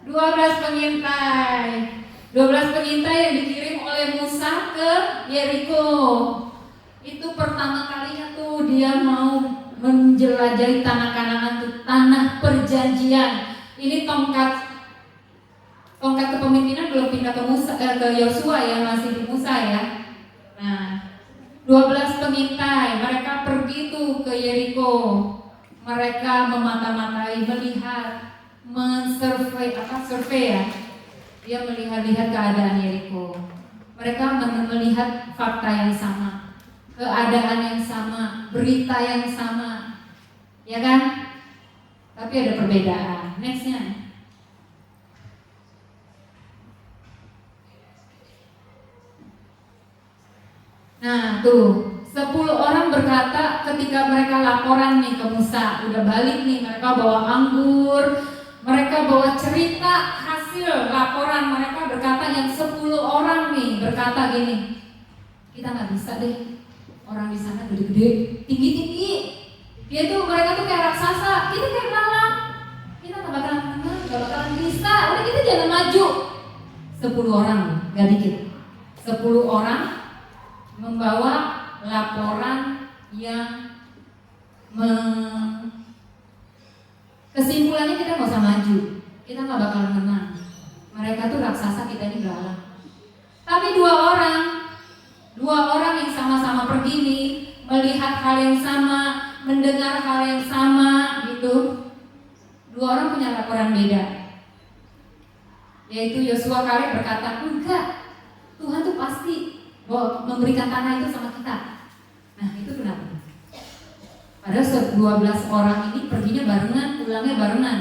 12 pengintai. 12 pengintai yang dikirim oleh Musa ke Yeriko. Itu pertama kalinya tuh dia mau menjelajahi tanah Kanaan, tuh tanah perjanjian. Ini tongkat kepemimpinan belum pindah ke Musa, ke Yosua ya, masih di Musa ya. Nah, 12 pengintai, mereka pergi tuh ke Yeriko. Mereka memata-matai, melihat, survei ya. Dia melihat-lihat keadaan Yeriko. Mereka melihat fakta yang sama, keadaan yang sama, berita yang sama, ya kan? Tapi ada perbedaan. Nextnya. Nah tuh, 10 orang berkata ketika mereka laporan nih ke Musa, udah balik nih, mereka bawa anggur, mereka bawa cerita hasil laporan, mereka berkata yang 10 orang nih berkata gini, kita nggak bisa deh, orang di sana gede-gede, tinggi-tinggi, dia tuh mereka tuh kayak raksasa, kita kayak lalang, kita nggak bakalan menang, nggak bakalan bisa, udah kita jangan maju. 10 orang, nggak dikit, 10 orang membawa laporan yang kesimpulannya kita nggak usah maju, kita nggak bakalan menang. Mereka tuh raksasa, kita ini galak. Tapi dua orang yang sama-sama pergi nih, melihat hal yang sama, mendengar hal yang sama gitu. 2 orang punya laporan beda. Yaitu Yosua Kaleb berkata, enggak, Tuhan tuh pasti memberikan tanah itu sama kita. Nah itu kenapa? Padahal 12 orang ini perginya barengan, pulangnya barengan,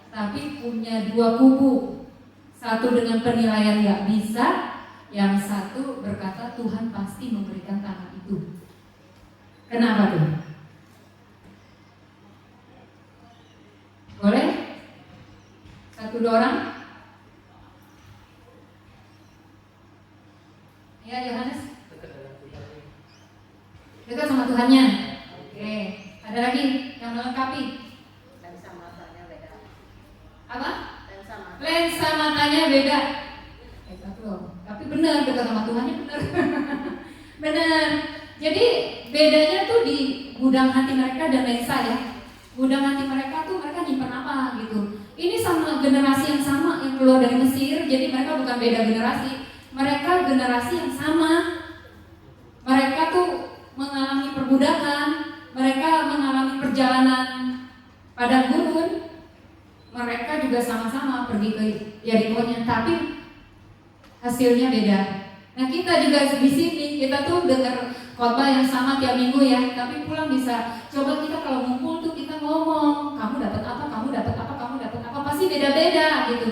tapi punya 2 kubu. Satu dengan penilaian gak bisa, yang satu berkata Tuhan pasti memberikan tanah itu. Kenapa tuh? Boleh? 1-2 orang? Ya Yohanes, dekat sama Tuhannya. Oke, ada lagi yang melengkapi. Lensa matanya beda. Apa? Lensa mata. Lensa matanya beda. Tapi benar, dekat sama Tuhannya benar. Benar. Jadi bedanya tuh di gudang hati mereka dan lensa ya. Gudang hati mereka tuh mereka nyimpan apa gitu. Ini sama generasi yang sama yang keluar dari Mesir. Jadi mereka bukan beda generasi. Mereka generasi yang sama. Mereka tuh mengalami perbudakan, mereka mengalami perjalanan padang gurun. Mereka juga sama-sama pergi ke Yeriko-nya, tapi hasilnya beda. Nah kita juga di sini, kita tuh dengar khotbah yang sama tiap minggu ya, tapi pulang bisa coba kita kalau ngumpul tuh kita ngomong, kamu dapat apa, kamu dapat apa, kamu dapat apa, pasti beda-beda gitu.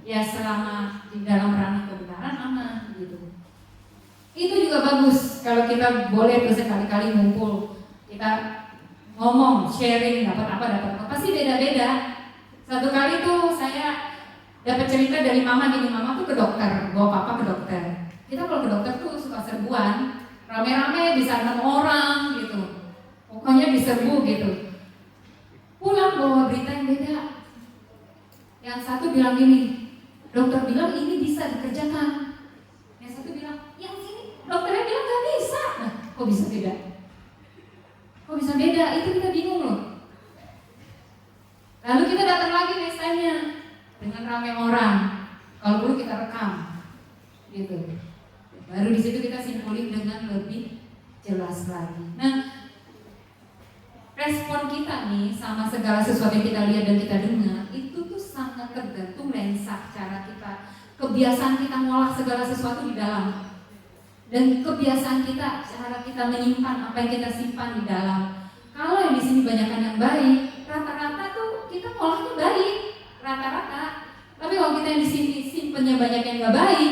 Ya selama di dalam ranah kebenaran aman gitu. Itu juga bagus kalau kita boleh tuh sekali-kali ngumpul, kita ngomong, sharing, dapat apa, pasti beda-beda. Satu kali tuh saya dapat cerita dari mama gini, mama tuh ke dokter, bawa papa ke dokter. Kita kalau ke dokter tuh suka serbuan, rame-rame bisa 6 orang gitu, pokoknya diserbu gitu. Pulang bawa berita yang beda. Yang satu bilang gini, dokter Kok bisa beda? Kok bisa beda? Itu kita bingung loh. Lalu kita datang lagi next time-nya dengan ramai orang. Kalau perlu kita rekam, gitu. Baru di situ kita simpulin dengan lebih jelas lagi. Nah, respon kita nih sama segala sesuatu yang kita lihat dan kita dengar itu tuh sangat tergantung lensa cara kita, kebiasaan kita ngolah segala sesuatu di dalam, dan kebiasaan kita, cara kita menyimpan apa yang kita simpan di dalam. Kalau yang di sini banyakkan yang baik, rata-rata tuh kita ngolahnya baik, rata-rata. Tapi kalau kita yang di sini simpennya banyak yang nggak baik,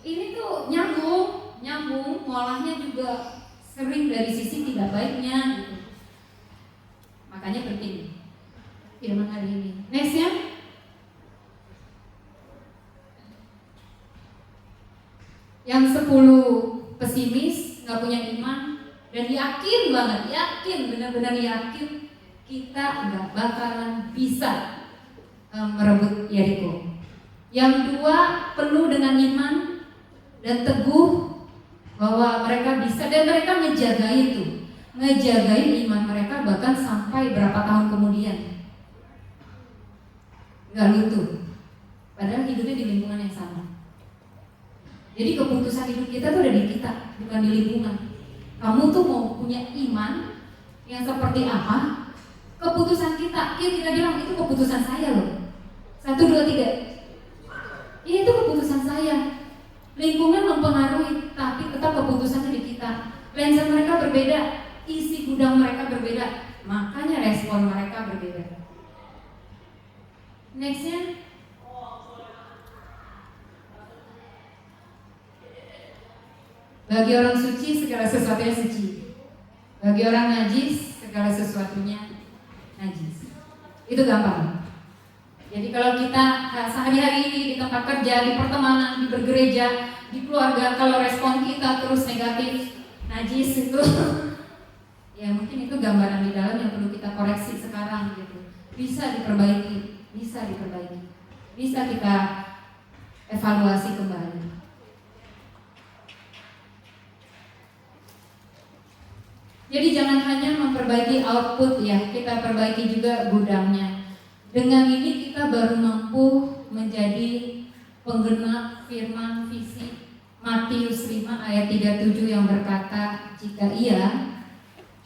ini tuh nyambung, ngolahnya juga sering dari sisi tidak baiknya gitu. Makanya penting firman hari ini. Next ya. Yang 10 pesimis, nggak punya iman dan yakin banget, benar-benar yakin kita nggak bakalan bisa merebut Yeriko. Yang 2 penuh dengan iman dan teguh bahwa mereka bisa, dan mereka ngejagain iman mereka bahkan sampai berapa tahun kemudian, nggak luntur, padahal hidupnya di lingkungan yang sama. Jadi keputusan hidup kita tuh ada di kita, bukan di lingkungan. Kamu tuh mau punya iman yang seperti apa? Keputusan kita bilang itu keputusan saya loh. 1, 2, 3. Itu keputusan saya. Lingkungan mempengaruhi, tapi tetap keputusannya di kita. Lensa mereka berbeda, isi gudang mereka berbeda, makanya respon mereka berbeda. Nextnya, bagi orang suci segala sesuatunya suci, bagi orang najis segala sesuatunya najis. Itu gampang. Jadi kalau kita sehari-hari ini di tempat kerja, di pertemanan, di bergereja, di keluarga, kalau respon kita terus negatif, najis itu ya mungkin itu gambaran di dalam yang perlu kita koreksi sekarang gitu. Bisa diperbaiki, bisa kita evaluasi kembali. Jadi jangan hanya memperbaiki output ya, kita perbaiki juga gudangnya. Dengan ini kita baru mampu menjadi penggenap firman visi Matius 5 ayat 37 yang berkata, jika iya,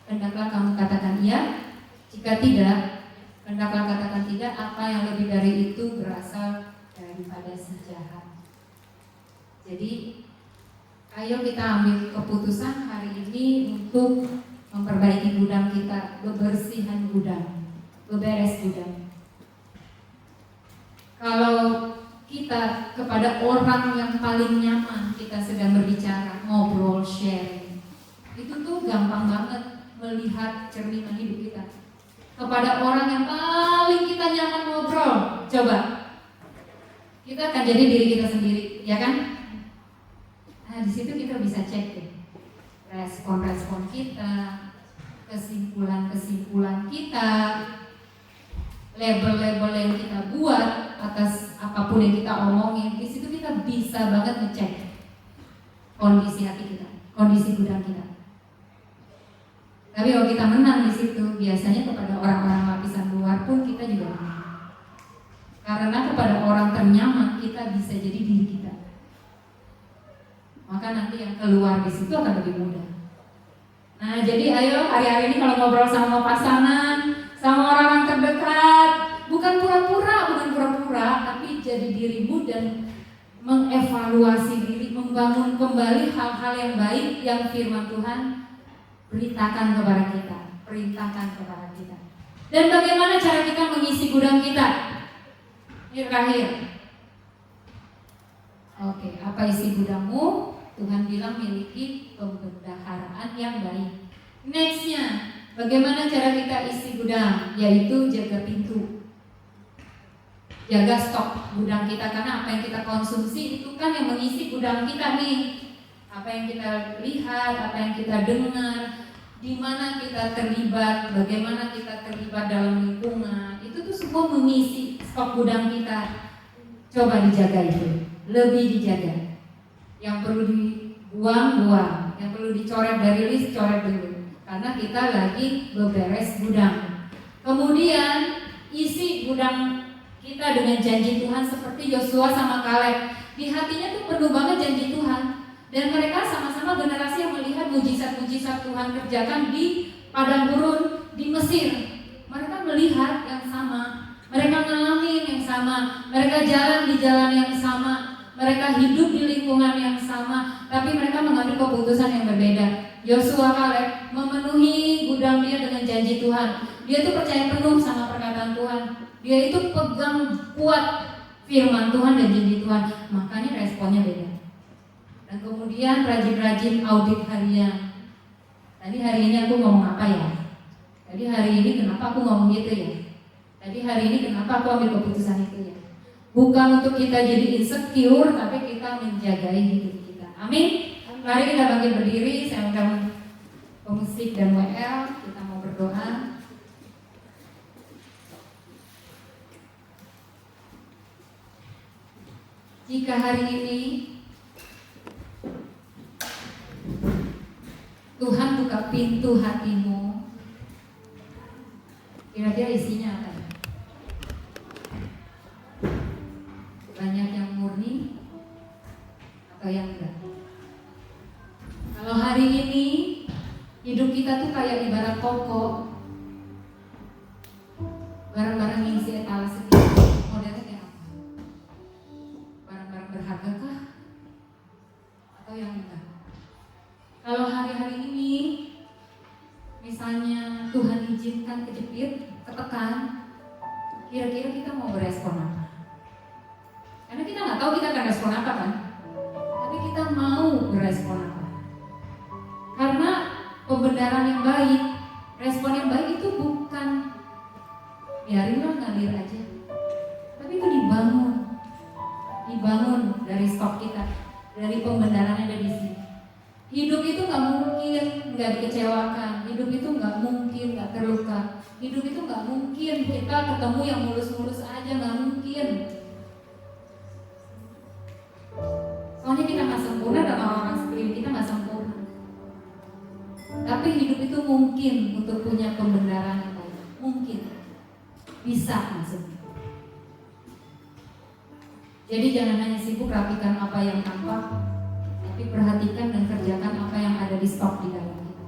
hendaklah kamu katakan iya, jika tidak, hendaklah katakan tidak, apa yang lebih dari itu berasal daripada si jahat. Jadi ayo kita ambil keputusan hari ini untuk memperbaiki gudang kita, kebersihan gudang, beberes gudang. Kalau kita kepada orang yang paling nyaman kita sedang berbicara, ngobrol, sharing, itu tuh gampang banget melihat cerminan hidup kita. Kepada orang yang paling kita nyaman ngobrol, coba kita akan jadi diri kita sendiri, ya kan? Nah di situ kita bisa cek deh respon-respon kita, kesimpulan-kesimpulan kita, label-label yang kita buat atas apapun yang kita omongin. Di situ kita bisa banget ngecek kondisi hati kita, kondisi gudang kita. Tapi kalau kita menang di situ, biasanya kepada orang-orang lapisan luar pun kita juga menang. Karena kepada orang ternyaman kita bisa jadi diri kita. Maka nanti yang keluar di situ akan lebih mudah. Nah, jadi ayo hari-hari ini kalau ngobrol sama pasangan, sama orang terdekat, bukan pura-pura, tapi jadi dirimu dan mengevaluasi diri, membangun kembali hal-hal yang baik yang firman Tuhan beritakan kepada kita, perintahkan kepada kita. Dan bagaimana cara kita mengisi gudang kita? Ini terakhir. Oke, apa isi gudangmu? Tuhan bilang miliki pembendaharaan yang baik. Nextnya, bagaimana cara kita isi gudang? Yaitu jaga pintu, jaga stok gudang kita, karena apa yang kita konsumsi itu kan yang mengisi gudang kita nih. Apa yang kita lihat, apa yang kita dengar, di mana kita terlibat, bagaimana kita terlibat dalam lingkungan, itu tuh semua mengisi stok gudang kita. Coba dijaga itu, lebih dijaga. Yang perlu dibuang, buang. Yang perlu dicoret dari list, coret dulu. Karena kita lagi beberes gudang. Kemudian isi gudang kita dengan janji Tuhan seperti Yosua sama Kaleb. Di hatinya tuh penuh banget janji Tuhan. Dan mereka sama-sama generasi yang melihat mujizat-mujizat Tuhan kerjakan di padang gurun di Mesir. Mereka melihat yang sama, mereka ngalamin yang sama, mereka jalan di jalan yang sama, mereka hidup di lingkungan yang sama, tapi mereka mengambil keputusan yang berbeda. Yosua Kaleb memenuhi gudang dia dengan janji Tuhan. Dia tuh percaya penuh sama perkataan Tuhan. Dia itu pegang kuat firman Tuhan dan janji Tuhan. Makanya responnya beda. Dan kemudian rajin-rajin audit harian. Tadi hari ini aku ngomong apa ya? Tadi hari ini kenapa aku ngomong gitu ya? Tadi hari ini kenapa aku ambil keputusan itu ya? Bukan untuk kita jadi insecure, tapi kita menjagai hidup kita. Amin. Mari kita bangkit berdiri. Saya undang pemusik dan WL. Kita mau berdoa. Jika hari ini Tuhan buka pintu hatimu, kira-kira isinya apa ya? Banyak yang murni atau yang enggak? Kalau hari ini hidup kita tuh kayak ibarat toko, barang-barang yang isi etalase kita, modelnya kayak apa? Barang-barang berharga kah? Atau yang enggak? Kalau hari-hari ini misalnya Tuhan izinkan kejepit, ketekan, kira-kira kita mau berespon apa? Karena kita nggak tahu kita akan respon apa kan? Tapi kita mau berespon apa? Karena pembenaran yang baik, respon yang baik itu bukan biarinlah ngalir aja, tapi itu dibangun dari stok kita, dari pembenaran yang ada di sini. Hidup itu nggak mungkin nggak dikecewakan, hidup itu nggak mungkin nggak terluka, hidup itu nggak mungkin kita ketemu yang mulus-mulus aja, nggak mungkin. Soalnya kita nggak sempurna dan orang-orang sekeliling kita nggak sempurna. Tapi hidup itu mungkin untuk punya pembenaran yang baik, mungkin bisa maksudnya. Jadi jangan hanya sibuk rapikan apa yang tampak, tapi perhatikan dan kerjakan apa yang ada di stok di dalam kita.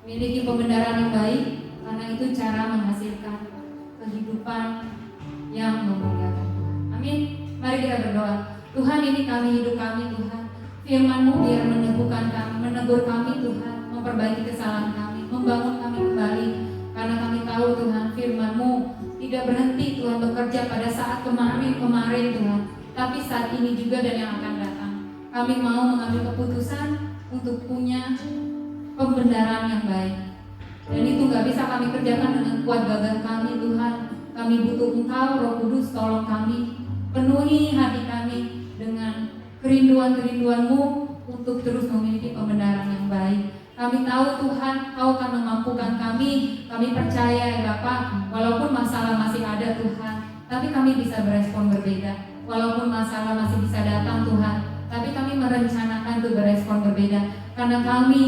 Miliki pembenaran yang baik, karena itu cara menghasilkan kehidupan yang memuliakan Tuhan. Amin. Mari kita berdoa. Tuhan, ini kami, hidup kami Tuhan. Firman-Mu biar meneguhkan kami, menegur kami Tuhan, memperbaiki kesalahan kami, membangun kami kembali. Karena kami tahu Tuhan, Firman-Mu tidak berhenti Tuhan bekerja pada saat kemarin Tuhan, tapi saat ini juga dan yang akan datang. Kami mau mengambil keputusan untuk punya pembenaran yang baik. Dan itu gak bisa kami kerjakan dengan kuat gagah kami Tuhan. Kami butuh Engkau, Roh Kudus, tolong kami. Penuhi hati kami dengan kerinduan-kerinduan-Mu untuk terus memiliki pembenaran yang baik. Kami tahu Tuhan, Kau akan memampukan kami. Kami percaya ya Bapak, walaupun masalah masih ada Tuhan, tapi kami bisa berespon berbeda. Walaupun masalah masih bisa datang Tuhan, tapi kami merencanakan untuk berespon berbeda. Karena kami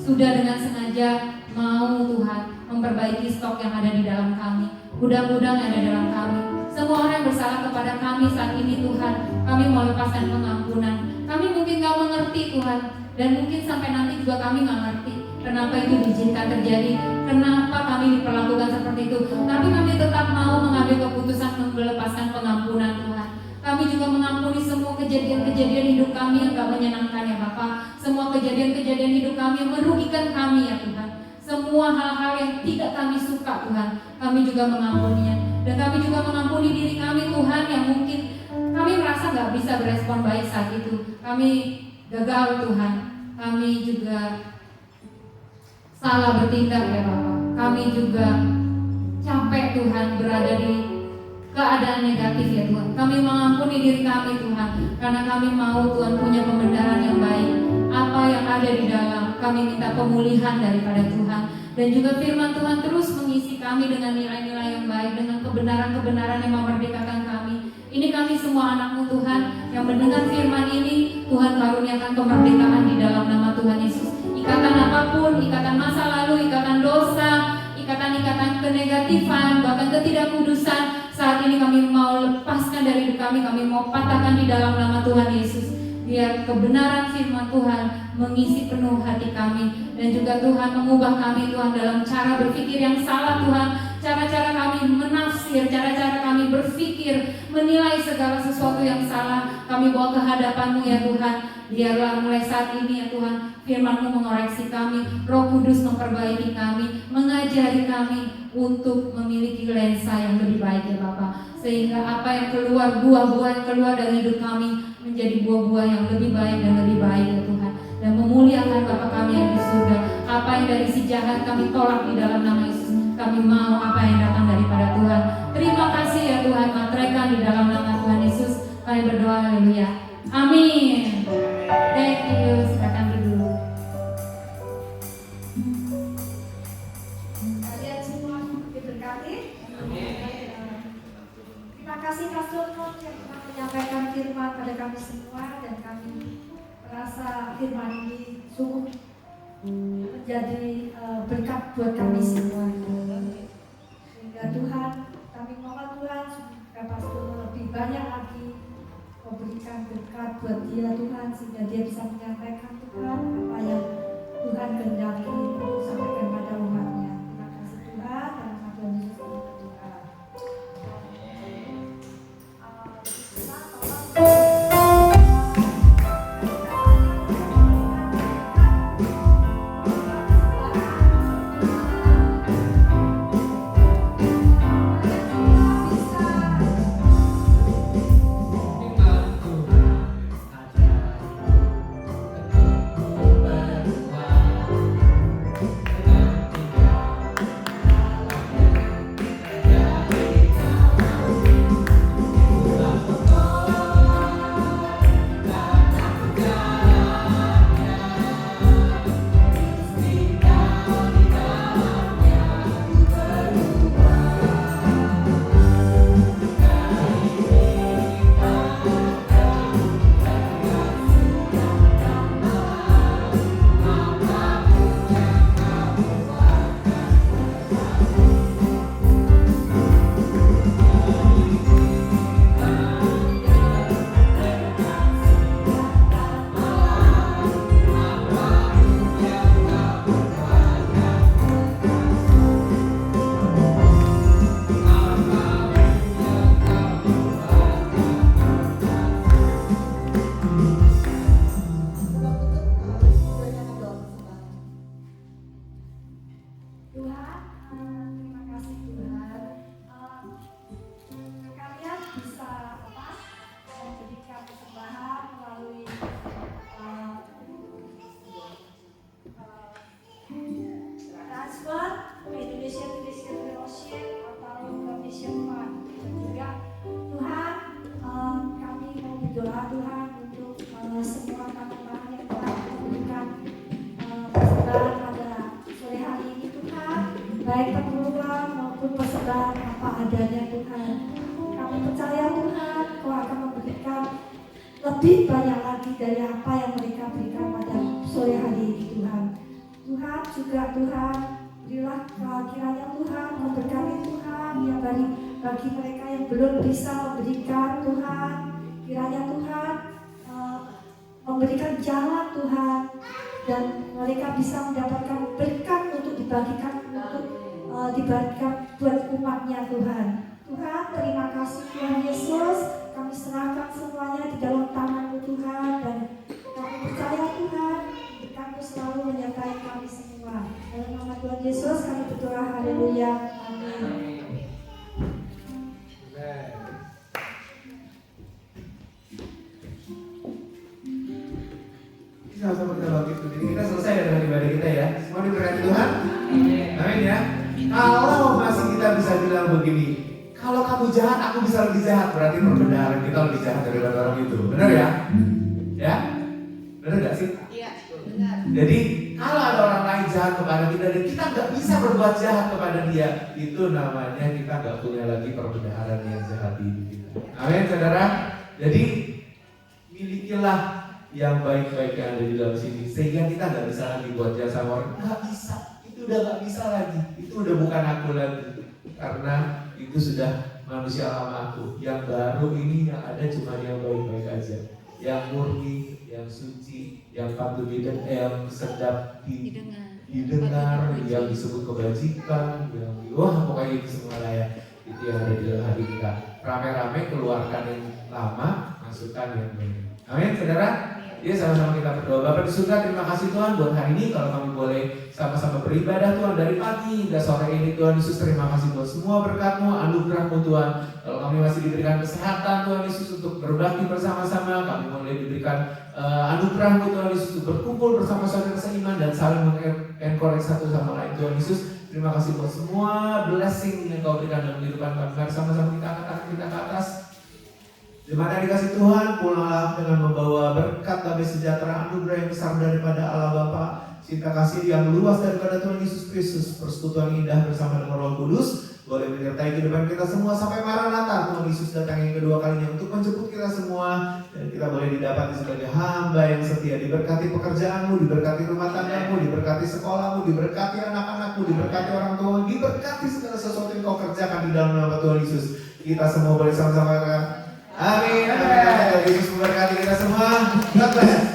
sudah dengan sengaja mau Tuhan memperbaiki stok yang ada di dalam kami, gudang-gudang yang ada dalam kami. Semua orang yang bersalah kepada kami saat ini Tuhan, kami mau lepaskan pengampunan. Kami mungkin gak mengerti Tuhan, dan mungkin sampai nanti juga kami gak ngerti kenapa itu diizinkan terjadi, kenapa kami diperlakukan seperti itu. Tapi kami tetap mau mengambil keputusan melepaskan pengampunan Tuhan. Kami juga mengampuni semua kejadian-kejadian hidup kami yang gak menyenangkan ya Bapak. Semua kejadian-kejadian hidup kami yang merugikan kami ya Tuhan. Semua hal-hal yang tidak kami suka Tuhan, kami juga mengampuninya. Dan kami juga mengampuni diri kami Tuhan yang mungkin kami merasa gak bisa berespon baik saat itu. Kami gagal Tuhan, kami juga salah bertindak ya Bapak. Kami juga capek Tuhan berada di keadaan negatif ya Tuhan. Kami mengampuni diri kami Tuhan, karena kami mau Tuhan punya pembenaran yang baik. Apa yang ada di dalam, kami minta pemulihan daripada Tuhan. Dan juga firman Tuhan terus mengisi kami dengan nilai-nilai yang baik, dengan kebenaran-kebenaran yang memerdekakan kami. Ini kami semua anak-Mu Tuhan yang mendengar firman ini, Tuhan karuniakan kemerdekaan di dalam nama Tuhan Yesus. Ikatan apapun, ikatan masa lalu, ikatan dosa, ikatan-ikatan kenegatifan, bahkan ketidakkudusan, saat ini kami mau lepaskan dari hidup kami mau patahkan di dalam nama Tuhan Yesus. Biar kebenaran firman Tuhan mengisi penuh hati kami, dan juga Tuhan mengubah kami Tuhan dalam cara berpikir yang salah Tuhan, cara-cara kami menafsir, cara-cara kami berpikir, menilai segala sesuatu yang salah, kami bawa ke hadapan-Mu ya Tuhan. Biarlah mulai saat ini ya Tuhan, firman-Mu mengoreksi kami, Roh Kudus memperbaiki kami, mengajari kami untuk memiliki lensa yang lebih baik ya Bapa, sehingga apa yang keluar, buah-buah yang keluar dari hidup kami menjadi buah-buah yang lebih baik dan lebih baik ya Tuhan, dan memuliakan Bapa kami yang di surga. Apa yang dari si jahat kami tolak di dalam nama Yesus. Kami mau apa yang datang daripada Tuhan. Terima kasih ya Tuhan, materaikan di dalam nama Tuhan Yesus. Kami berdoa, haleluya. Amin. Thank you, silakan duduk. Kalian semua diberkati. Terima kasih Pastor Mon yang telah menyampaikan firman pada kami semua, dan kami merasa firman ini sungguh menjadi berkat buat kami semua. Sehingga Tuhan, kami mohon Tuhan supaya Pastor lebih banyak lagi memberikan berkat buat dia Tuhan, sehingga dia bisa menyampaikan Tuhan apa yang Tuhan kehendaki untuk sampaikan pada umatnya. Terima kasih Tuhan, dalam nama Tuhan Yesus kami berdoa. baik perpuluhan maupun persembahan apa adanya Tuhan. Kami percaya Tuhan, Kau akan memberikan lebih banyak lagi dari apa yang mereka berikan pada sore hari ini Tuhan. Tuhan juga Tuhan, berilah kiranya Tuhan memberkati Tuhan yang bagi mereka yang belum bisa memberikan Tuhan. Kiranya Tuhan memberikan jalan Tuhan, dan mereka bisa mendapatkan berkat untuk dibagikan buat umatnya Tuhan. Tuhan, terima kasih Tuhan Yesus, kami serahkan semuanya di dalam tangan-Mu Tuhan, dan kami percaya Tuhan, berkat-Mu selalu menyertai kami semua. Dalam nama Tuhan Yesus kami berdoa, haleluya, amin. Sama-sama kita bangkit berdiri, kita selesai dengan ibadah kita ya. Semua diberkati Tuhan. Amin ya. Kalau masih kita bisa bilang begini, kalau kamu jahat, aku bisa lebih jahat, berarti perbedaan kita lebih jahat daripada orang itu. Benar ya? Ya? Benar gak sih? Iya, benar. Jadi kalau ada orang lain jahat kepada kita dan kita gak bisa berbuat jahat kepada dia, itu namanya kita gak punya lagi perbendaharaan yang jahat di hidup kita. Amin saudara. Jadi milikilah yang baik-baik yang ada di dalam sini, sehingga kita nggak bisa lagi buat jasa orang. Nggak bisa, itu udah nggak bisa lagi, itu udah bukan aku lagi, karena itu sudah manusia lama aku. Yang baru ini yang ada cuma yang baik-baik aja, yang murni, yang suci, yang patut yang sedap didengar, yang disebut kebajikan, yang pokoknya itu semua lah ya. Itu yang ada di dalam hati kita. Rame-rame keluarkan yang lama, masukkan yang baru. Amin, saudara. Ya, sama-sama kita berdoa. Bapak di surga, terima kasih Tuhan buat hari ini. Kalau kami boleh sama-sama beribadah Tuhan dari pagi hingga sore ini, Tuhan Yesus, terima kasih buat semua berkat-Mu, anugerah-Mu Tuhan. Kalau kami masih diberikan kesehatan Tuhan Yesus untuk berbakti bersama-sama, kami boleh diberikan anugerah-Mu Tuhan Yesus untuk berkumpul bersama saudara seiman dan saling mengencourage satu sama lain Tuhan Yesus. Terima kasih buat semua blessing yang Kau berikan dalam kehidupan kami. Mari sama-sama kita angkat tangan kita ke atas. Dimana dikasih Tuhan, pulanglah dengan membawa berkat damai sejahtera anugerah yang besar daripada Allah Bapa, cinta kasih yang luas daripada Tuhan Yesus Kristus, persekutuan indah bersama dengan Roh Kudus boleh menyertai kehidupan kita semua sampai Maranatha. Tuhan Yesus datang yang kedua kalinya untuk menjemput kita semua, dan kita boleh didapati sebagai hamba yang setia. Diberkati pekerjaanmu, diberkati rumah tanggamu, diberkati sekolahmu, diberkati anak-anakmu, diberkati orang tua, diberkati segala sesuatu yang kau kerjakan di dalam nama Tuhan Yesus. Kita semua boleh sama-sama katakan amin. Yesus memberkati kita semua. God bless.